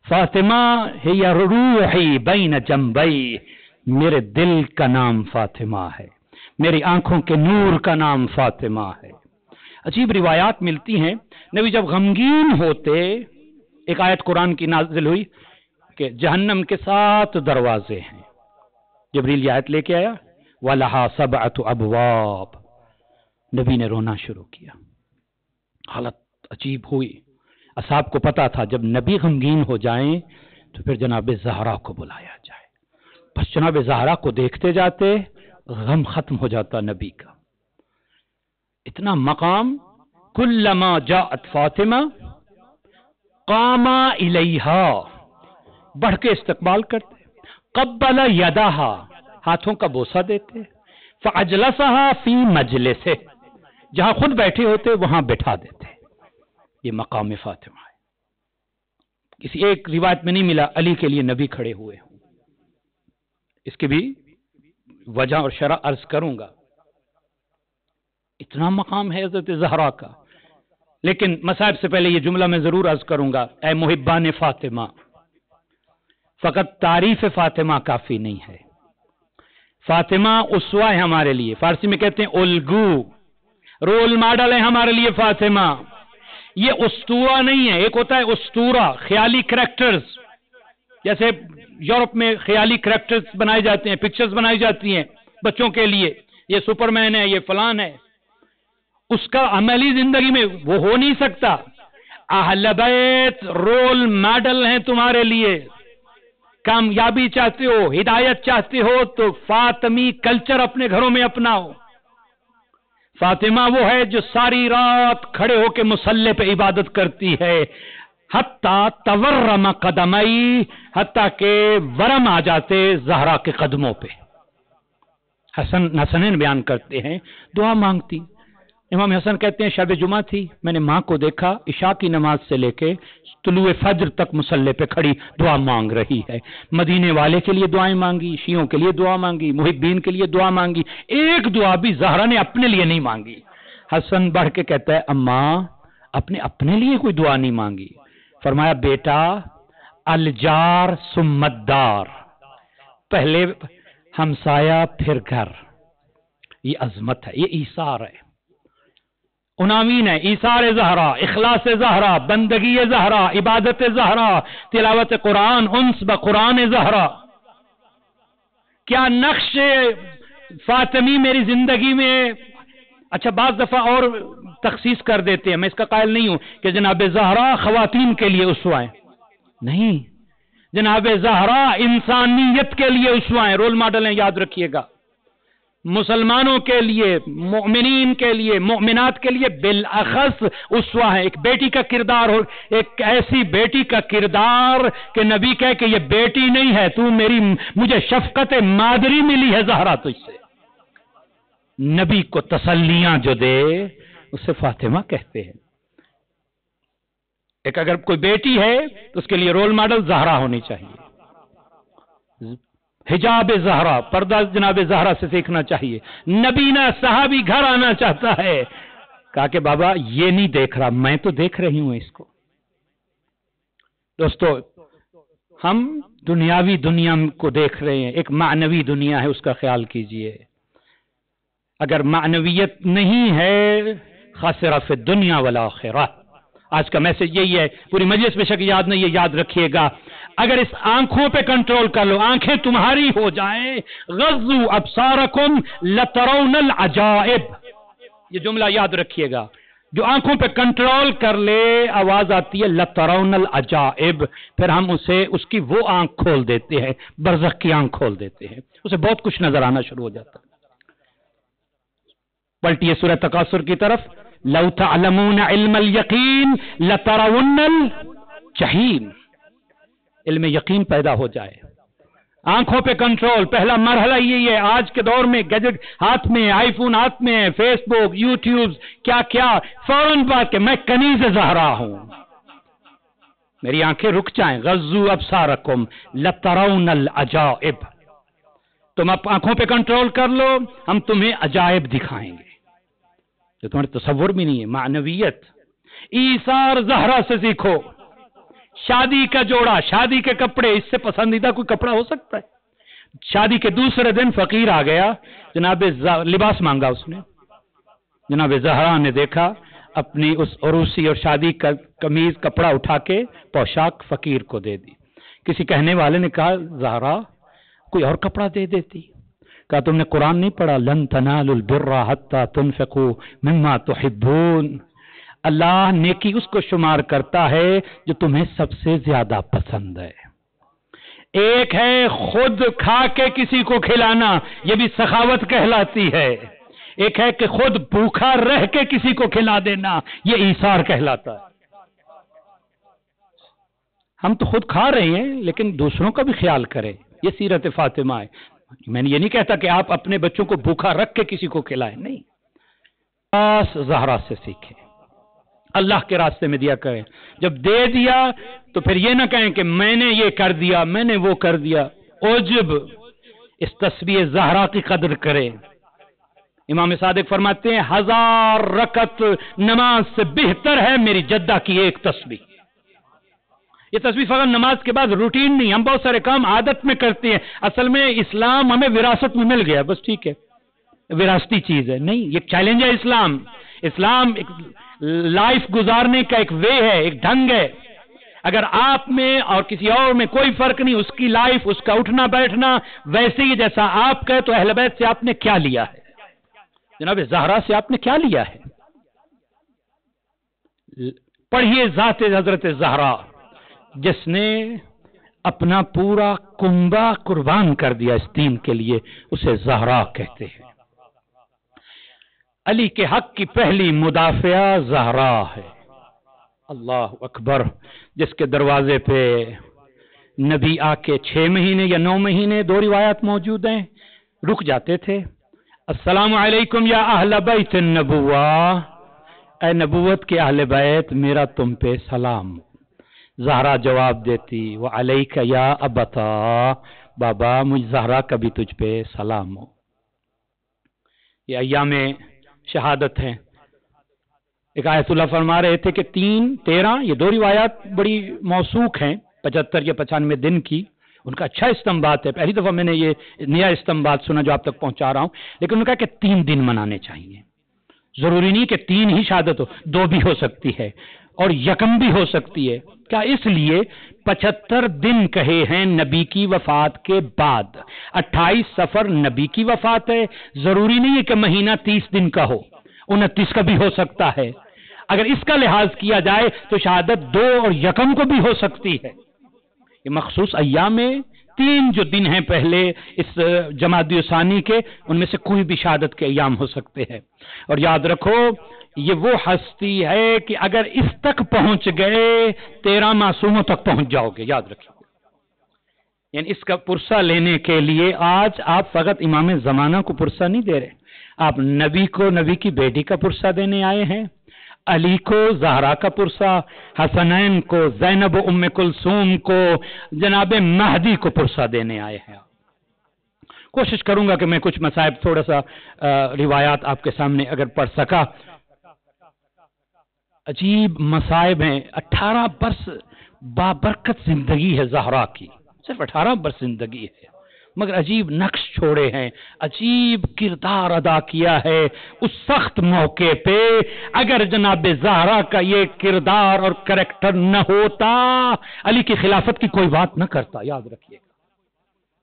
Speaker 1: فاطمہ ہی روحی بین جنبی، میرے دل کا نام فاطمہ ہے، میری آنکھوں کے نور کا نام فاطمہ ہے. عجیب روایات ملتی ہیں. نبی جب غمگین ہوتے، ایک آیت قرآن کی نازل ہوئی کہ جہنم کے 7 دروازے ہیں. جبریل یہ آیت لے کے آیا وَلَهَا 7 أَبْوَابٍ. نبی نے رونا شروع کیا. حالت عجیب ہوئی. اصحاب کو پتا تھا جب نبی غمگین ہو جائیں تو پھر جناب زہرا کو بلایا جائے. بس جناب زہرا کو دیکھتے جاتے، غم ختم ہو جاتا نبی کا. اتنا مقام. کلما جاءت فاطمہ قام الیہا، بڑھ کے استقبال کرتے، قبل یدہا، ہاتھوں کا بوسہ دیتے، فاجلسہا فی مجلسہ، جہاں خود بیٹھے ہوتے وہاں بٹھا دیتے. یہ مقام فاطمہ ہے. کسی ایک روایت میں نہیں ملا علی کے لیے نبی کھڑے ہوئے ہوں. اس کی بھی وجہ اور شرح عرض کروں گا. اتنا مقام ہے حضرت زہرا کا. لیکن مصائب سے پہلے یہ جملہ میں ضرور عرض کروں گا، اے محبان فاطمہ، فقط تعریف فاطمہ کافی نہیں ہے. فاطمہ اسوہ ہے ہمارے لیے. فارسی میں کہتے ہیں الگو، رول ماڈل ہے ہمارے لیے فاطمہ. یہ اسطورہ نہیں ہے. ایک ہوتا ہے اسطورہ، خیالی کریکٹرز، جیسے یورپ میں خیالی کریکٹرز بنائے جاتے ہیں، پکچرز بنائی جاتی ہیں بچوں کے لیے، یہ سپر مین ہے، یہ فلان ہے. اس کا عملی زندگی میں وہ ہو نہیں سکتا. اہل بیت رول ماڈل ہیں تمہارے لیے. کامیابی چاہتے ہو، ہدایت چاہتے ہو تو فاطمی کلچر اپنے گھروں میں اپناؤ. فاطمہ وہ ہے جو ساری رات کھڑے ہو کے مصلی پہ عبادت کرتی ہے، حتیٰ تورم قدمئی، حتیٰ کہ ورم آ جاتے زہرا کے قدموں پہ. حسنین بیان کرتے ہیں دعا مانگتی. امام حسن کہتے ہیں شب جمعہ تھی، میں نے ماں کو دیکھا عشاء کی نماز سے لے کے طلوع فجر تک مصلی پہ کھڑی دعا مانگ رہی ہے. مدینے والے کے لیے دعائیں مانگی، شیعوں کے لیے دعا مانگی، محبین کے لیے دعا مانگی. ایک دعا بھی زہرا نے اپنے لیے نہیں مانگی. حسن بڑھ کے کہتا ہے اماں اپنے لیے کوئی دعا نہیں مانگی. فرمایا بیٹا الجار ثم الدار، پہلے ہمسایا پھر گھر. یہ عظمت ہے، یہ ایثار ہے. عناوین ہے ایثار زہرا، اخلاص زہرا، بندگی زہرا، عبادت زہرا، تلاوت قرآن، انس بقرآن زہرا. کیا نقش فاطمی میری زندگی میں. اچھا بعض دفعہ اور تخصیص کر دیتے ہیں، میں اس کا قائل نہیں ہوں کہ جناب زہرا خواتین کے لیے اسوہ ہیں. نہیں، جناب زہرا انسانیت کے لیے اسوہ ہیں، رول ماڈل ہیں. یاد رکھیے گا مسلمانوں کے لیے، مومنین کے لیے، مومنات کے لیے بالاخص اسوہ ہے. ایک بیٹی کا کردار ہو، ایک ایسی بیٹی کا کردار کہ نبی کہے کہ یہ بیٹی نہیں ہے، تو مجھے شفقت مادری ملی ہے زہرا تجھ سے. نبی کو تسلیاں جو دے اسے فاطمہ کہتے ہیں. ایک اگر کوئی بیٹی ہے تو اس کے لیے رول ماڈل زہرا ہونی چاہیے. حجاب زہرا، پردہ جناب زہرا سے سیکھنا چاہیے. نبینا صحابی گھر آنا چاہتا ہے، کہا کہ بابا یہ نہیں دیکھ رہا، میں تو دیکھ رہی ہوں اس کو. دوستو ہم دنیاوی دنیا کو دیکھ رہے ہیں، ایک معنوی دنیا ہے، اس کا خیال کیجئے. اگر معنویت نہیں ہے خاسرہ فی الدنیا والآخرہ. آج کا میسج یہی ہے، پوری مجلس بے شک یاد نہیں، یہ یاد رکھیے گا. اگر اس آنکھوں پہ کنٹرول کر لو، آنکھیں تمہاری ہو جائیں، غضوا ابصارکم لترون العجائب، یہ جملہ یاد رکھیے گا. جو آنکھوں پہ کنٹرول کر لے، آواز آتی ہے لترون العجائب، پھر ہم اسے اس کی وہ آنکھ کھول دیتے ہیں، برزخ کی آنکھ کھول دیتے ہیں، اسے بہت کچھ نظر آنا شروع ہو جاتا ہے. پلٹیے سورہ تکاثر کی طرف، لو تعلمون علم الیقین لترون الجحیم. علم یقین پیدا ہو جائے. آنکھوں پہ کنٹرول، پہلا مرحلہ یہی ہے۔ آج کے دور میں گیجٹ ہاتھ میں، آئی فون ہاتھ میں، فیس بک، یوٹیوب، کیا کیا، فوراً بات کہ میں کنیز زہرا ہوں، میری آنکھیں رک جائیں۔ غضوا ابصارکم لترون العجائب، تم اب آنکھوں پہ کنٹرول کر لو، ہم تمہیں عجائب دکھائیں گے جو تمہارے تصور بھی نہیں ہے۔ معنویت، ایثار زہرا سے سیکھو۔ شادی کا جوڑا، شادی کے کپڑے، اس سے پسندیدہ کوئی کپڑا ہو سکتا ہے؟ شادی کے دوسرے دن فقیر آ گیا، جناب لباس مانگا اس نے، جناب زہرا نے دیکھا، اپنی اس عروسی اور شادی کا قمیض کپڑا اٹھا کے پوشاک فقیر کو دے دی۔ کسی کہنے والے نے کہا زہرا کوئی اور کپڑا دے دیتی، کہا تم نے قرآن نہیں پڑھا لن تنالوا البر حتی تنفقوا مما تحبون، اللہ نیکی اس کو شمار کرتا ہے جو تمہیں سب سے زیادہ پسند ہے۔ ایک ہے خود کھا کے کسی کو کھلانا، یہ بھی سخاوت کہلاتی ہے۔ ایک ہے کہ خود بھوکا رہ کے کسی کو کھلا دینا، یہ ایثار کہلاتا ہے۔ ہم تو خود کھا رہے ہیں لیکن دوسروں کا بھی خیال کریں، یہ سیرت فاطمہ ہے۔ میں نے یہ نہیں کہتا کہ آپ اپنے بچوں کو بھوکا رکھ کے کسی کو کھلائیں، نہیں، بس زہرا سے سیکھیں، اللہ کے راستے میں دیا کریں۔ جب دے دیا تو پھر یہ نہ کہیں کہ میں نے یہ کر دیا، میں نے وہ کر دیا، عجب، اس تسبیح زہرا کی قدر کریں۔ امام صادق فرماتے ہیں 1000 رکعت نماز سے بہتر ہے میری جدہ کی ایک تسبیح۔ یہ تسبیح فقط نماز کے بعد روٹین نہیں، ہم بہت سارے کام عادت میں کرتے ہیں، اصل میں اسلام ہمیں وراثت میں مل گیا، بس ٹھیک ہے وراثتی چیز ہے، نہیں، یہ چیلنج ہے اسلام۔ اسلام ایک لائف گزارنے کا ایک وے ہے، ایک ڈھنگ ہے۔ اگر آپ میں اور کسی اور میں کوئی فرق نہیں، اس کی لائف، اس کا اٹھنا بیٹھنا ویسے ہی جیسا آپ کا ہے، تو اہل بیت سے آپ نے کیا لیا ہے؟ جناب زہرا سے آپ نے کیا لیا ہے؟ پڑھیے ذات حضرت زہرا، جس نے اپنا پورا کنبہ قربان کر دیا اس دین کے لیے، اسے زہرا کہتے ہیں۔ علی کے حق کی پہلی مدافعہ زہرا ہے، اللہ اکبر، جس کے دروازے پہ نبی آ کے 6 مہینے یا 9 مہینے، 2 روایات موجود ہیں، رک جاتے تھے۔ السلام علیکم یا اہل بیت النبوہ، اے نبوت کے اہل بیت، میرا تم پہ سلام۔ زہرا جواب دیتی وعلیک یا ابتا، بابا مجھ زہرا کا بھی تجھ پہ سلام ہو۔ یہ ایام شہادت ہیں۔ ایک آیت اللہ فرما رہے تھے کہ 3، 13، یہ 2 روایات بڑی موثوق ہیں، 75 یا 95 دن کی، ان کا اچھا استنباط ہے۔ پہلی دفعہ میں نے یہ نیا استنباط سنا جو آپ تک پہنچا رہا ہوں، لیکن انہوں نے کہا کہ 3 دن منانے چاہیے، ضروری نہیں کہ 3 ہی شہادت ہو، 2 بھی ہو سکتی ہے اور یکم بھی ہو سکتی ہے۔ کیا اس لیے 75 دن کہے ہیں نبی کی وفات کے بعد، 28 صفر نبی کی وفات ہے، ضروری نہیں ہے کہ مہینہ 30 دن کا ہو، 29 کا بھی ہو سکتا ہے۔ اگر اس کا لحاظ کیا جائے تو شہادت 2 اور یکم کو بھی ہو سکتی ہے۔ یہ مخصوص ایام میں 3 جو دن ہیں پہلے اس جمادی ثانی کے، ان میں سے کوئی بھی شہادت کے ایام ہو سکتے ہیں۔ اور یاد رکھو یہ وہ ہستی ہے کہ اگر اس تک پہنچ گئے 13 معصوموں تک پہنچ جاؤ گے، یاد رکھیے۔ یعنی اس کا پرسہ لینے کے لیے آج آپ فقط امام زمانہ کو پرسہ نہیں دے رہے، آپ نبی کو، نبی کی بیٹی کا پرسہ دینے آئے ہیں، علی کو زہرا کا پرسہ، حسنین کو، زینب و ام کلثوم کو، جناب مہدی کو پرسہ دینے آئے ہیں۔ کوشش کروں گا کہ میں کچھ مصائب تھوڑا سا روایات آپ کے سامنے اگر پڑھ سکا۔ عجیب مصائب ہیں، 18 برس بابرکت زندگی ہے زہرا کی، صرف 18 برس زندگی ہے، مگر عجیب نقش چھوڑے ہیں، عجیب کردار ادا کیا ہے اس سخت موقع پہ۔ اگر جناب زہرا کا یہ کردار اور کریکٹر نہ ہوتا، علی کی خلافت کی کوئی بات نہ کرتا، یاد رکھیے گا۔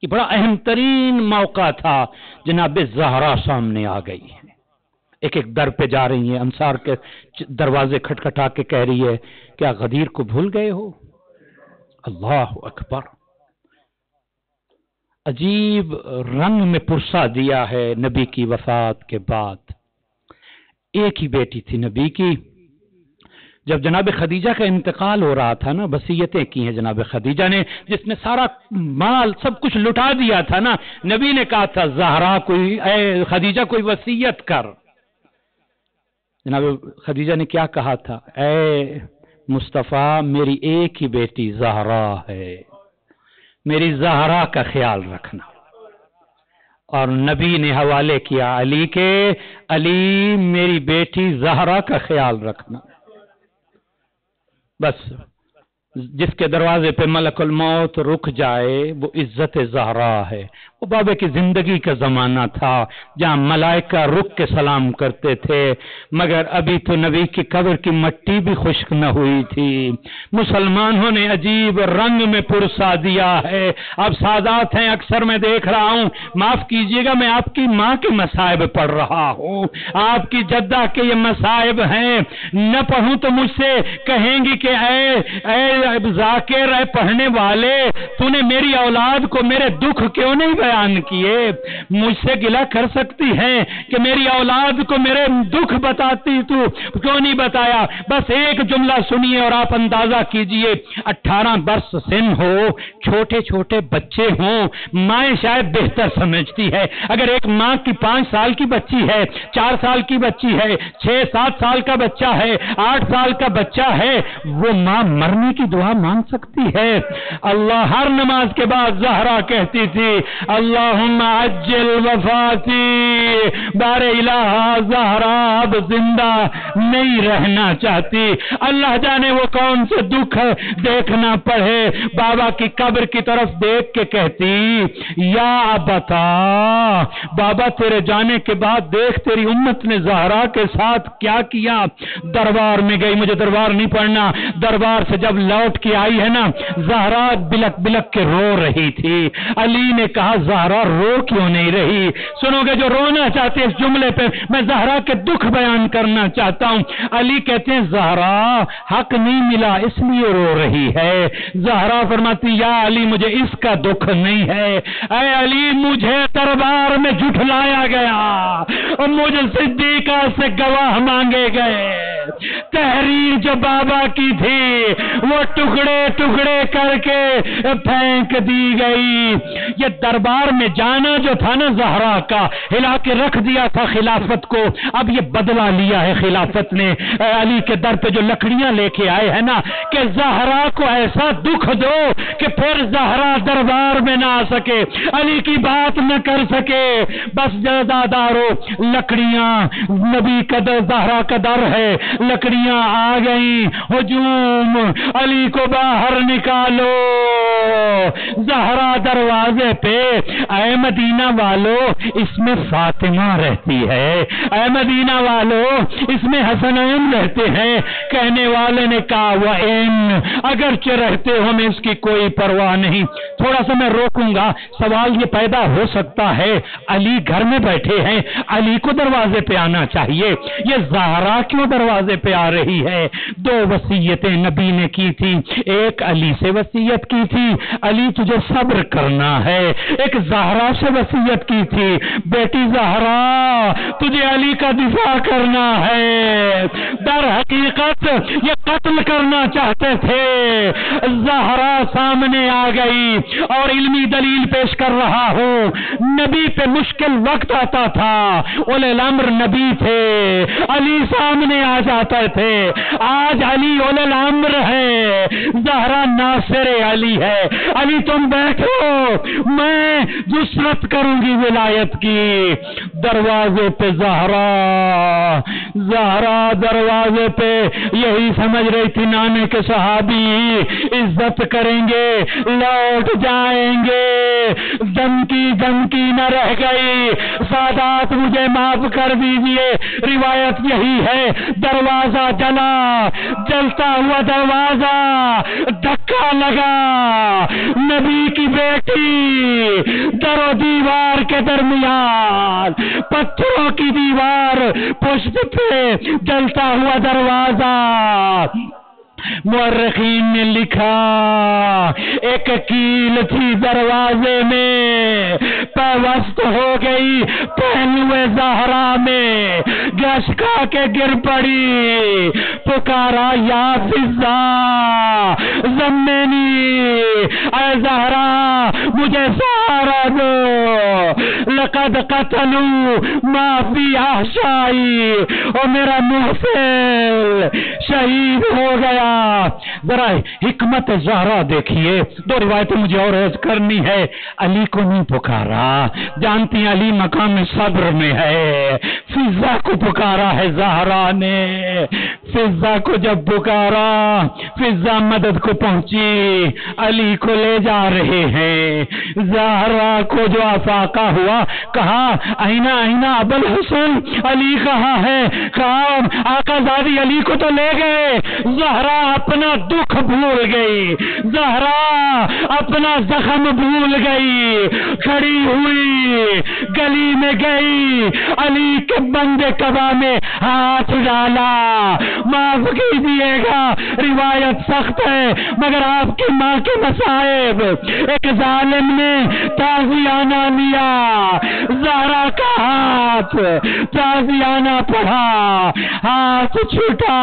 Speaker 1: یہ بڑا اہم ترین موقع تھا، جناب زہرا سامنے آ گئی ہے، ایک ایک در پہ جا رہی ہیں، انصار کے دروازے کھٹکھٹا کے کہہ رہی ہے کیا غدیر کو بھول گئے ہو؟ اللہ اکبر، عجیب رنگ میں پرسہ دیا ہے نبی کی وفات کے بعد۔ ایک ہی بیٹی تھی نبی کی، جب جناب خدیجہ کا انتقال ہو رہا تھا نا، وصیتیں کی ہیں جناب خدیجہ نے، جس نے سارا مال سب کچھ لٹا دیا تھا نا، نبی نے کہا تھا زہرا کوئی، اے خدیجہ کوئی وصیت کر۔ جناب خدیجہ نے کیا کہا تھا؟ اے مصطفیٰ میری ایک ہی بیٹی زہرا ہے، میری زہرا کا خیال رکھنا۔ اور نبی نے حوالے کیا علی کے، علی میری بیٹی زہرا کا خیال رکھنا۔ بس جس کے دروازے پہ ملک الموت رک جائے وہ عزت زہرا ہے۔ وہ بابا کی زندگی کا زمانہ تھا جہاں ملائکہ رک کے سلام کرتے تھے، مگر ابھی تو نبی کی قبر کی مٹی بھی خشک نہ ہوئی تھی۔ مسلمانوں نے عجیب رنگ میں پرسا دیا ہے۔ اب سادات ہیں، اکثر میں دیکھ رہا ہوں، معاف کیجیے گا میں آپ کی ماں کے مصائب پڑھ رہا ہوں، آپ کی جدہ کے یہ مصائب ہیں، نہ پڑھوں تو مجھ سے کہیں گی کہ اے ذاکر، اے پڑھنے والے، تو نے میری اولاد کو میرے دکھ کیوں نہیں بیان کیے؟ مجھ سے گلہ کر سکتی ہیں کہ میری اولاد کو میرے دکھ بتاتی، تو کیوں نہیں بتایا؟ بس ایک جملہ سنیے اور آپ اندازہ کیجئے، 18 برس سن ہو، چھوٹے چھوٹے بچے ہوں، مائیں شاید بہتر سمجھتی ہے۔ اگر ایک ماں کی 5 سال کی بچی ہے، 4 سال کی بچی ہے، 6-7 سال کا بچہ ہے، 8 سال کا بچہ ہے، وہ ماں مرنے کی دعا مانگ سکتی ہے؟ اللہ ہر نماز کے بعد زہرا کہتی تھی اللہم عجل وفاتی، بار الہ زہرا اب زندہ نہیں رہنا چاہتی، اللہ جانے وہ کون سے دکھ دیکھنا پڑے۔ بابا کی قبر کی طرف دیکھ کے کہتی یا ابتا، بابا تیرے جانے کے بعد دیکھ تیری امت نے زہرا کے ساتھ کیا کیا۔ دربار میں گئی، مجھے دربار نہیں پڑھنا، دربار سے جب لوٹ کے آئی ہے نا، زہرا بلک بلک کے رو رہی تھی۔ علی نے کہا زہرا رو کیوں نہیں رہی؟ سنو گے جو رونا چاہتے اس جملے پہ میں زہرا کے دکھ بیان کرنا چاہتا ہوں۔ علی کہتے ہیں زہرا حق نہیں ملا اس لیے رو رہی ہے۔ زہرا فرماتی یا علی مجھے اس کا دکھ نہیں ہے، اے علی مجھے دربار میں جھٹلایا گیا اور مجھے صدیقہ سے گواہ مانگے گئے، تحریر جو بابا کی تھی وہ ٹکڑے ٹکڑے کر کے پھینک دی گئی۔ یہ دربار میں جانا جو تھا نا زہرا کا، ہلا کے رکھ دیا تھا خلافت کو، اب یہ بدلہ لیا ہے خلافت نے۔ علی کے در پہ جو لکڑیاں لے کے آئے ہیں نا کہ زہرا کو ایسا دکھ دو کہ پھر زہرا دربار میں نہ آ سکے، علی کی بات نہ کر سکے۔ بس جزادارو لکڑیاں، نبی کا در زہرا کا در ہے، لکڑیاں آ گئیں، ہجوم، علی کو باہر نکالو۔ زہرا دروازے پہ، اے مدینہ والو اس میں فاطمہ رہتی ہے، اے مدینہ والو اس میں حسنین رہتے ہیں۔ کہنے والے نے کہا وَإِن، اگرچہ رہتے ہو میں اس کی کوئی پرواہ نہیں۔ تھوڑا سا میں روکوں گا، سوال یہ پیدا ہو سکتا ہے علی گھر میں بیٹھے ہیں، علی کو دروازے پہ آنا چاہیے، یہ زہرا کیوں دروازے پہ آ رہی ہے؟ 2 وصیتیں نبی نے کی تھی، ایک علی سے وصیت کی تھی علی تجھے صبر کرنا ہے، ایک زہرا سے وصیت کی تھی بیٹی زہرا تجھے علی کا دفاع کرنا ہے۔ در حقیقت یہ قتل کرنا چاہتے تھے، زہرا سامنے آ گئی اور علمی دلیل پیش کر رہا ہوں، نبی پہ مشکل وقت آتا تھا، اولی الامر نبی تھے، علی سامنے آ جاتے تھے، آج علی اولی الامر ہے، زہرا ناصر علی ہے، علی تم بیٹھو میں نصرت کروں گی ولایت کی۔ دروازے پہ زہرا دروازے پہ یہی سمجھ رہی تھی نانے کے صحابی عزت کریں گے، لوٹ جائیں گے، دھمکی نہ رہ گئی۔ سادات مجھے معاف کر دیجئے، روایت یہی ہے، دروازہ جلتا ہوا دروازہ، دھکا لگا، نبی کی بیٹی در و دیوار کے درمیان، پتھروں کی دیوار، پشت پہ جلتا ہوا دروازہ۔ مورخین نے لکھا ایک کیل تھی دروازے میں، پیوست ہو گئی پہلوے زہرا میں،
Speaker 2: لشکا کے گر پڑی، پکارا یا فضا زمینی، اے زہرا مجھے سہارا دو، لقد قتلوا ما فی احشائی، اور میرا محسن شہید ہو گیا۔ ذرا حکمت زہرا دیکھیے، دو روایتیں مجھے اور عرض کرنی ہے۔ علی کو نہیں پکارا، جانتی ہیں علی مقام صبر میں ہے، فضا کو پکارا ہے زہرا نے۔ فضا کو جب پکارا، فضا مدد کو پہنچی، علی کو لے جا رہے ہیں۔ زہرا کو جو افاقہ ہوا، کہا اینا اینا ابو الحسن، علی کہاں ہے؟ کہا آقا زادی علی کو تو لے گئے۔ زہرا اپنا دکھ بھول گئی، زہرا اپنا زخم بھول گئی، کھڑی ہوئی گلی میں گئی، علی کے بندے کبا میں ہاتھ ڈالا۔ معاف کیجیے گا، روایت سخت ہے مگر آپ کی ماں کے مصائب۔ ایک ظالم نے تازیانہ لیا، زہرا کا ہاتھ تازیانہ پڑھا، ہاتھ چھوٹا۔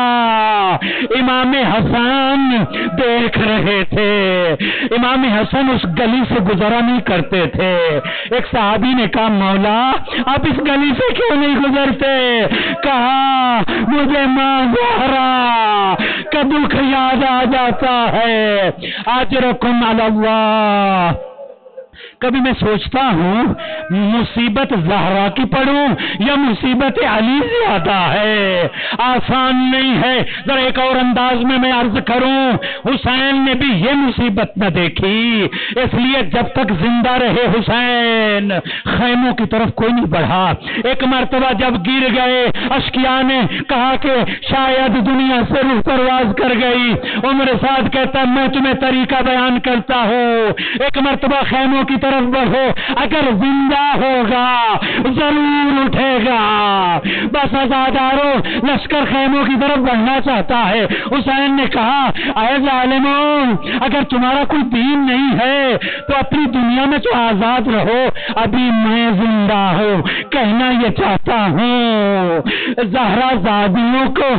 Speaker 2: امام حسن دیکھ رہے تھے، امام حسن اس گلی سے گزرا نہیں کرتے تھے۔ ایک صحابی نے کہا مولا آپ اس گلی سے کیوں نہیں گزرتے؟ کہا مجھے ماں زہرا کا دکھ یاد آ جاتا ہے۔ اجرکم علی اللہ۔ کبھی میں سوچتا ہوں مصیبت زہرا کی پڑھوں یا مصیبت علی زیادہ ہے، آسان نہیں ہے۔ ذرا ایک اور انداز میں عرض کروں، حسین نے بھی یہ مصیبت نہ دیکھی، اس لیے جب تک زندہ رہے حسین خیموں کی طرف کوئی نہیں بڑھا۔ ایک مرتبہ جب گر گئے، اشقیاء نے کہا کہ شاید دنیا سے روح پرواز کر گئی۔ عمر سعد کہتا میں تمہیں طریقہ بیان کرتا ہوں، ایک مرتبہ خیموں کی طرف بڑھو، اگر زندہ ہوگا ضرور اٹھے گا۔ بس عزادارو لشکر خیموں کی طرف بڑھنا چاہتا ہے۔ حسین نے کہا اے ظالموں، اگر تمہارا کوئی دین نہیں ہے تو اپنی دنیا میں تو آزاد رہو، ابھی میں زندہ ہوں، کہنا یہ چاہتا ہوں۔ زہرا زادیوں کو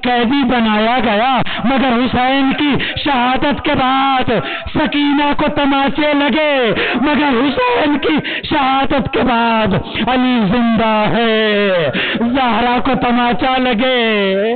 Speaker 2: قیدی بنایا گیا، مگر حسین کی شہادت کے بعد سکینہ کو تماچے لگے، مگر حسین کی شہادت کے بعد علی زندہ ہے۔ زہرا کو تماچا لگے۔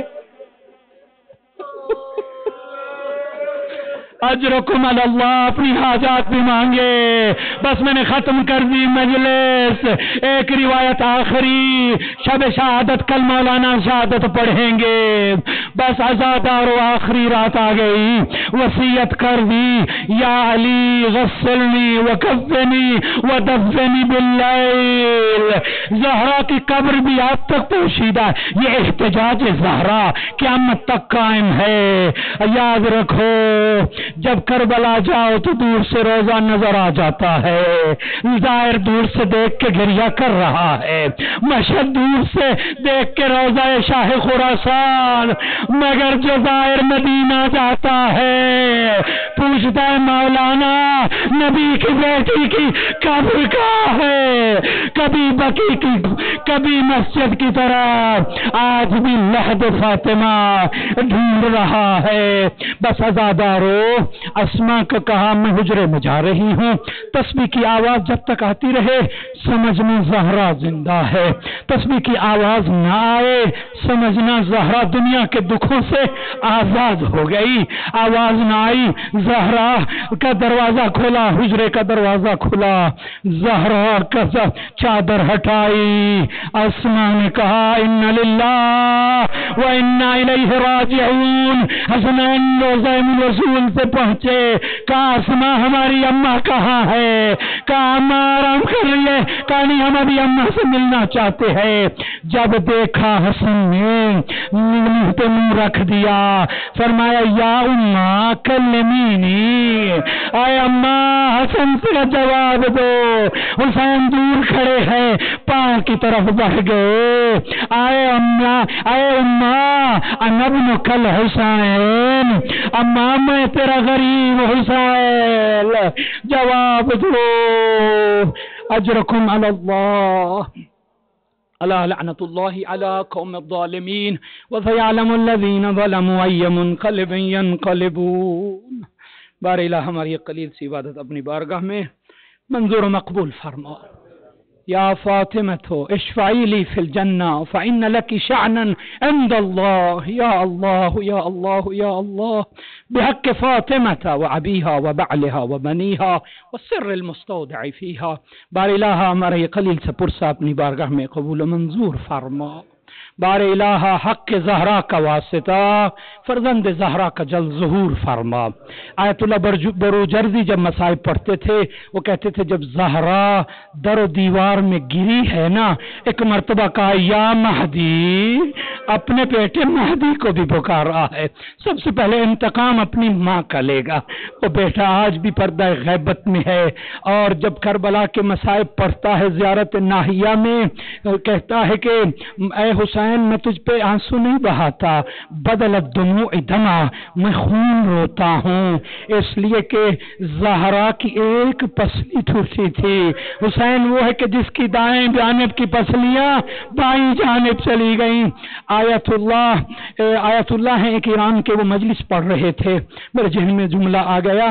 Speaker 2: اجرکم علی اللہ، اپنی حاجات بھی مانگے۔ بس میں نے ختم کر دی مجلس۔ ایک روایت آخری، شب شہادت کل مولانا شہادت پڑھیں گے۔ بس عزادار و آخری رات آ گئی، وصیت کر دی یا علی غسلنی وکفنی ودفنی باللیل۔ زہرا کی قبر بھی آپ تک پوشیدہ، یہ احتجاج زہرا قیامت تک قائم ہے۔ یاد رکھو جب کربلا جاؤ تو دور سے روزہ نظر آ جاتا ہے، ظاہر دور سے دیکھ کے گریہ کر رہا ہے، مشہد دور سے دیکھ کے روزہ شاہ خراسان، مگر جو ظاہر مدینہ جاتا ہے پوچھتا ہے مولانا نبی کی بیٹی کی قبر کہاں ہے؟ کبھی بقی کی، کبھی مسجد کی طرف، آج بھی لحد فاطمہ ڈھونڈ رہا ہے۔ بس عزادارو اسما کو کہا میں حجرے میں جا رہی ہوں، تسبیح کی آواز جب تک آتی رہے سمجھنا زہرا زندہ ہے، تسبیح کی آواز نہ آئے سمجھنا زہرا دنیا کے دکھوں سے آزاد ہو گئی۔ آواز نہ آئی، زہرا کا دروازہ کھولا، حجرے کا دروازہ کھلا، زہرا کا چادر ہٹائی، اسما نے کہا ان للہ و انا الیہ راجعون۔ حسنین روضہ رسول سے پہنچے، کہا اسما ہماری اماں کہاں ہے؟ کہا اماں آرام کر رہی ہے۔ کہا نہیں ہم ابھی اماں سے ملنا چاہتے ہیں۔ جب دیکھا حسن نے منہ پہ منہ رکھ دیا، فرمایا یا اماں کلمینی، اے اماں حسن سے جواب دو۔ حسین دور کھڑے ہیں، پاؤں کی طرف بڑھ گئے، اے اماں اے اماں انا ابنک الحسین، اماں میں تیرا غریب حسین، جواب دو۔ اجرکم علی اللہ۔
Speaker 1: ألا لعنة الله على قوم الظالمين وسيعلم الذين ظلموا أي منقلب ينقلبون. بار الہ ہماری یہ قلیل سی عبادت اپنی بارگاہ میں منظور و مقبول فرما. یا فاطمة اشفعي لي في الجنة فإن لك شأنا عند الله. يا الله يا الله يا الله بحق فاطمة وأبيها وبعلها وبنيها والسر المستودع فيها. بار الہ ہمارے یہ قلیل سے پرسا اپنی بارگاہ میں قبول و منظور فرما. بار الہ حق زہرا کا واسطہ فرزند زہرا کا جل ظہور فرما. آیت اللہ بروجردی جب مصائب پڑھتے تھے وہ کہتے تھے جب زہرا در و دیوار میں گری ہے نا ایک مرتبہ کہا یا مہدی، اپنے بیٹے مہدی کو بھی پکار رہا ہے. سب سے پہلے انتقام اپنی ماں کا لے گا. وہ بیٹا آج بھی پردہ غیبت میں ہے اور جب کربلا کے مصائب پڑھتا ہے زیارت ناہیہ میں کہتا ہے کہ اے حسین میں تجھ پہ آنسو نہیں بہاتا، بدلت دموع دمع، میں خون روتا ہوں اس لیے کہ زہرا کی ایک پسلی ٹوٹی تھی. حسین وہ ہے کہ جس کی دائیں جانب کی پسلیاں بائیں جانب چلی گئیں. آیت اللہ ہیں ایک ایران کے وہ مجلس پڑھ رہے تھے، میرے ذہن میں جملہ آ گیا.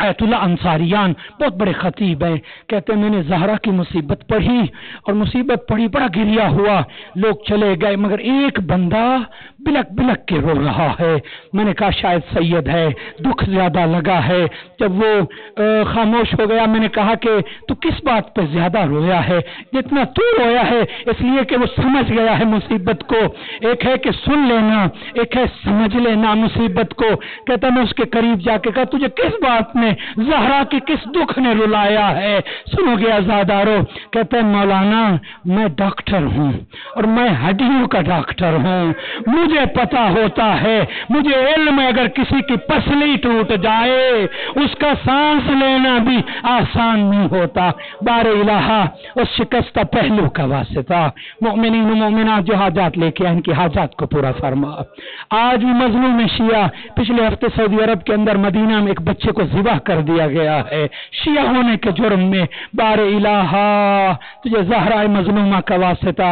Speaker 1: آیت اللہ انصاریان بہت بڑے خطیب ہیں، کہتے ہیں میں نے زہرا کی مصیبت پڑھی اور مصیبت پڑھی بڑا گریا ہوا، لوگ چلے گئے مگر ایک بندہ بلک بلک کے رو رہا ہے. میں نے کہا شاید سید ہے، دکھ زیادہ لگا ہے. جب وہ خاموش ہو گیا میں نے کہا کہ تو کس بات پہ زیادہ رویا ہے؟ جتنا تو رویا ہے اس لیے کہ وہ سمجھ گیا ہے مصیبت کو. ایک ہے کہ سن لینا، ایک ہے سمجھ لینا مصیبت کو. کہتا میں اس کے قریب جا کے کہا تجھے کس بات میں زہرا کی کس دکھ نے رلایا ہے؟ سنو گے آزادارو، کہتے ہیں مولانا میں ڈاکٹر ہوں اور میں ہڈیوں کا ڈاکٹر ہوں، مجھے پتا ہوتا ہے، مجھے علم ہے اگر کسی کی پسلی ٹوٹ جائے اس کا سانس لینا بھی آسان نہیں ہوتا. بار الہ اس شکستہ پہلو کا واسطہ مؤمنین و مومنات جو حاجات لے کے ان کی حاجات کو پورا فرما. آج بھی مظلوم شیعہ، پچھلے ہفتے سعودی عرب کے اندر مدینہ میں ایک بچے کو ذبح کر دیا گیا ہے شیعہ ہونے کے جرم میں. بار الہ تجھے زہرا مظلومہ کا واسطہ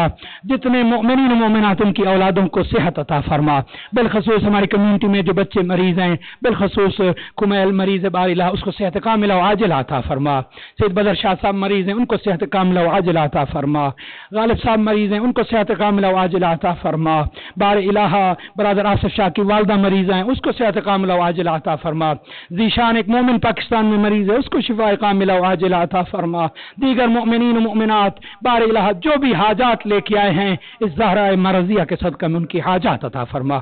Speaker 1: جتنے مؤمنین و مومنات ان کی اولادوں کو صحت عطا فرما. بالخصوص ہماری کمیونٹی میں جو بچے مریض ہیں، بالخصوص کمیل مریض ہے، بار الہ اس کو صحت کاملہ و عاجلہ عطا فرما. سید بدر شاہ صاحب مریض ہیں، ان کو صحت کاملہ و عاجلہ عطا فرما. غالب صاحب مریض ہیں، ان کو صحت کاملہ و عاجلہ عطا فرما. بار الہ برادر آصف شاہ کی والدہ مریض ہیں، اس کو صحت کاملہ و عاجلہ عطا فرما. ذیشان ایک مومن پاکستان میں مریض ہے، اس کو شفا کاملہ و عاجلہ عطا فرما. دیگر مؤمنین و مؤمنات بار الہ جو بھی حاجات لے کے آئے ہیں اس زہرا مرضیہ کے صدقہ میں ان کی حاجات عطا فرما.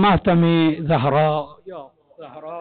Speaker 1: ماتم زہرا یا زہرا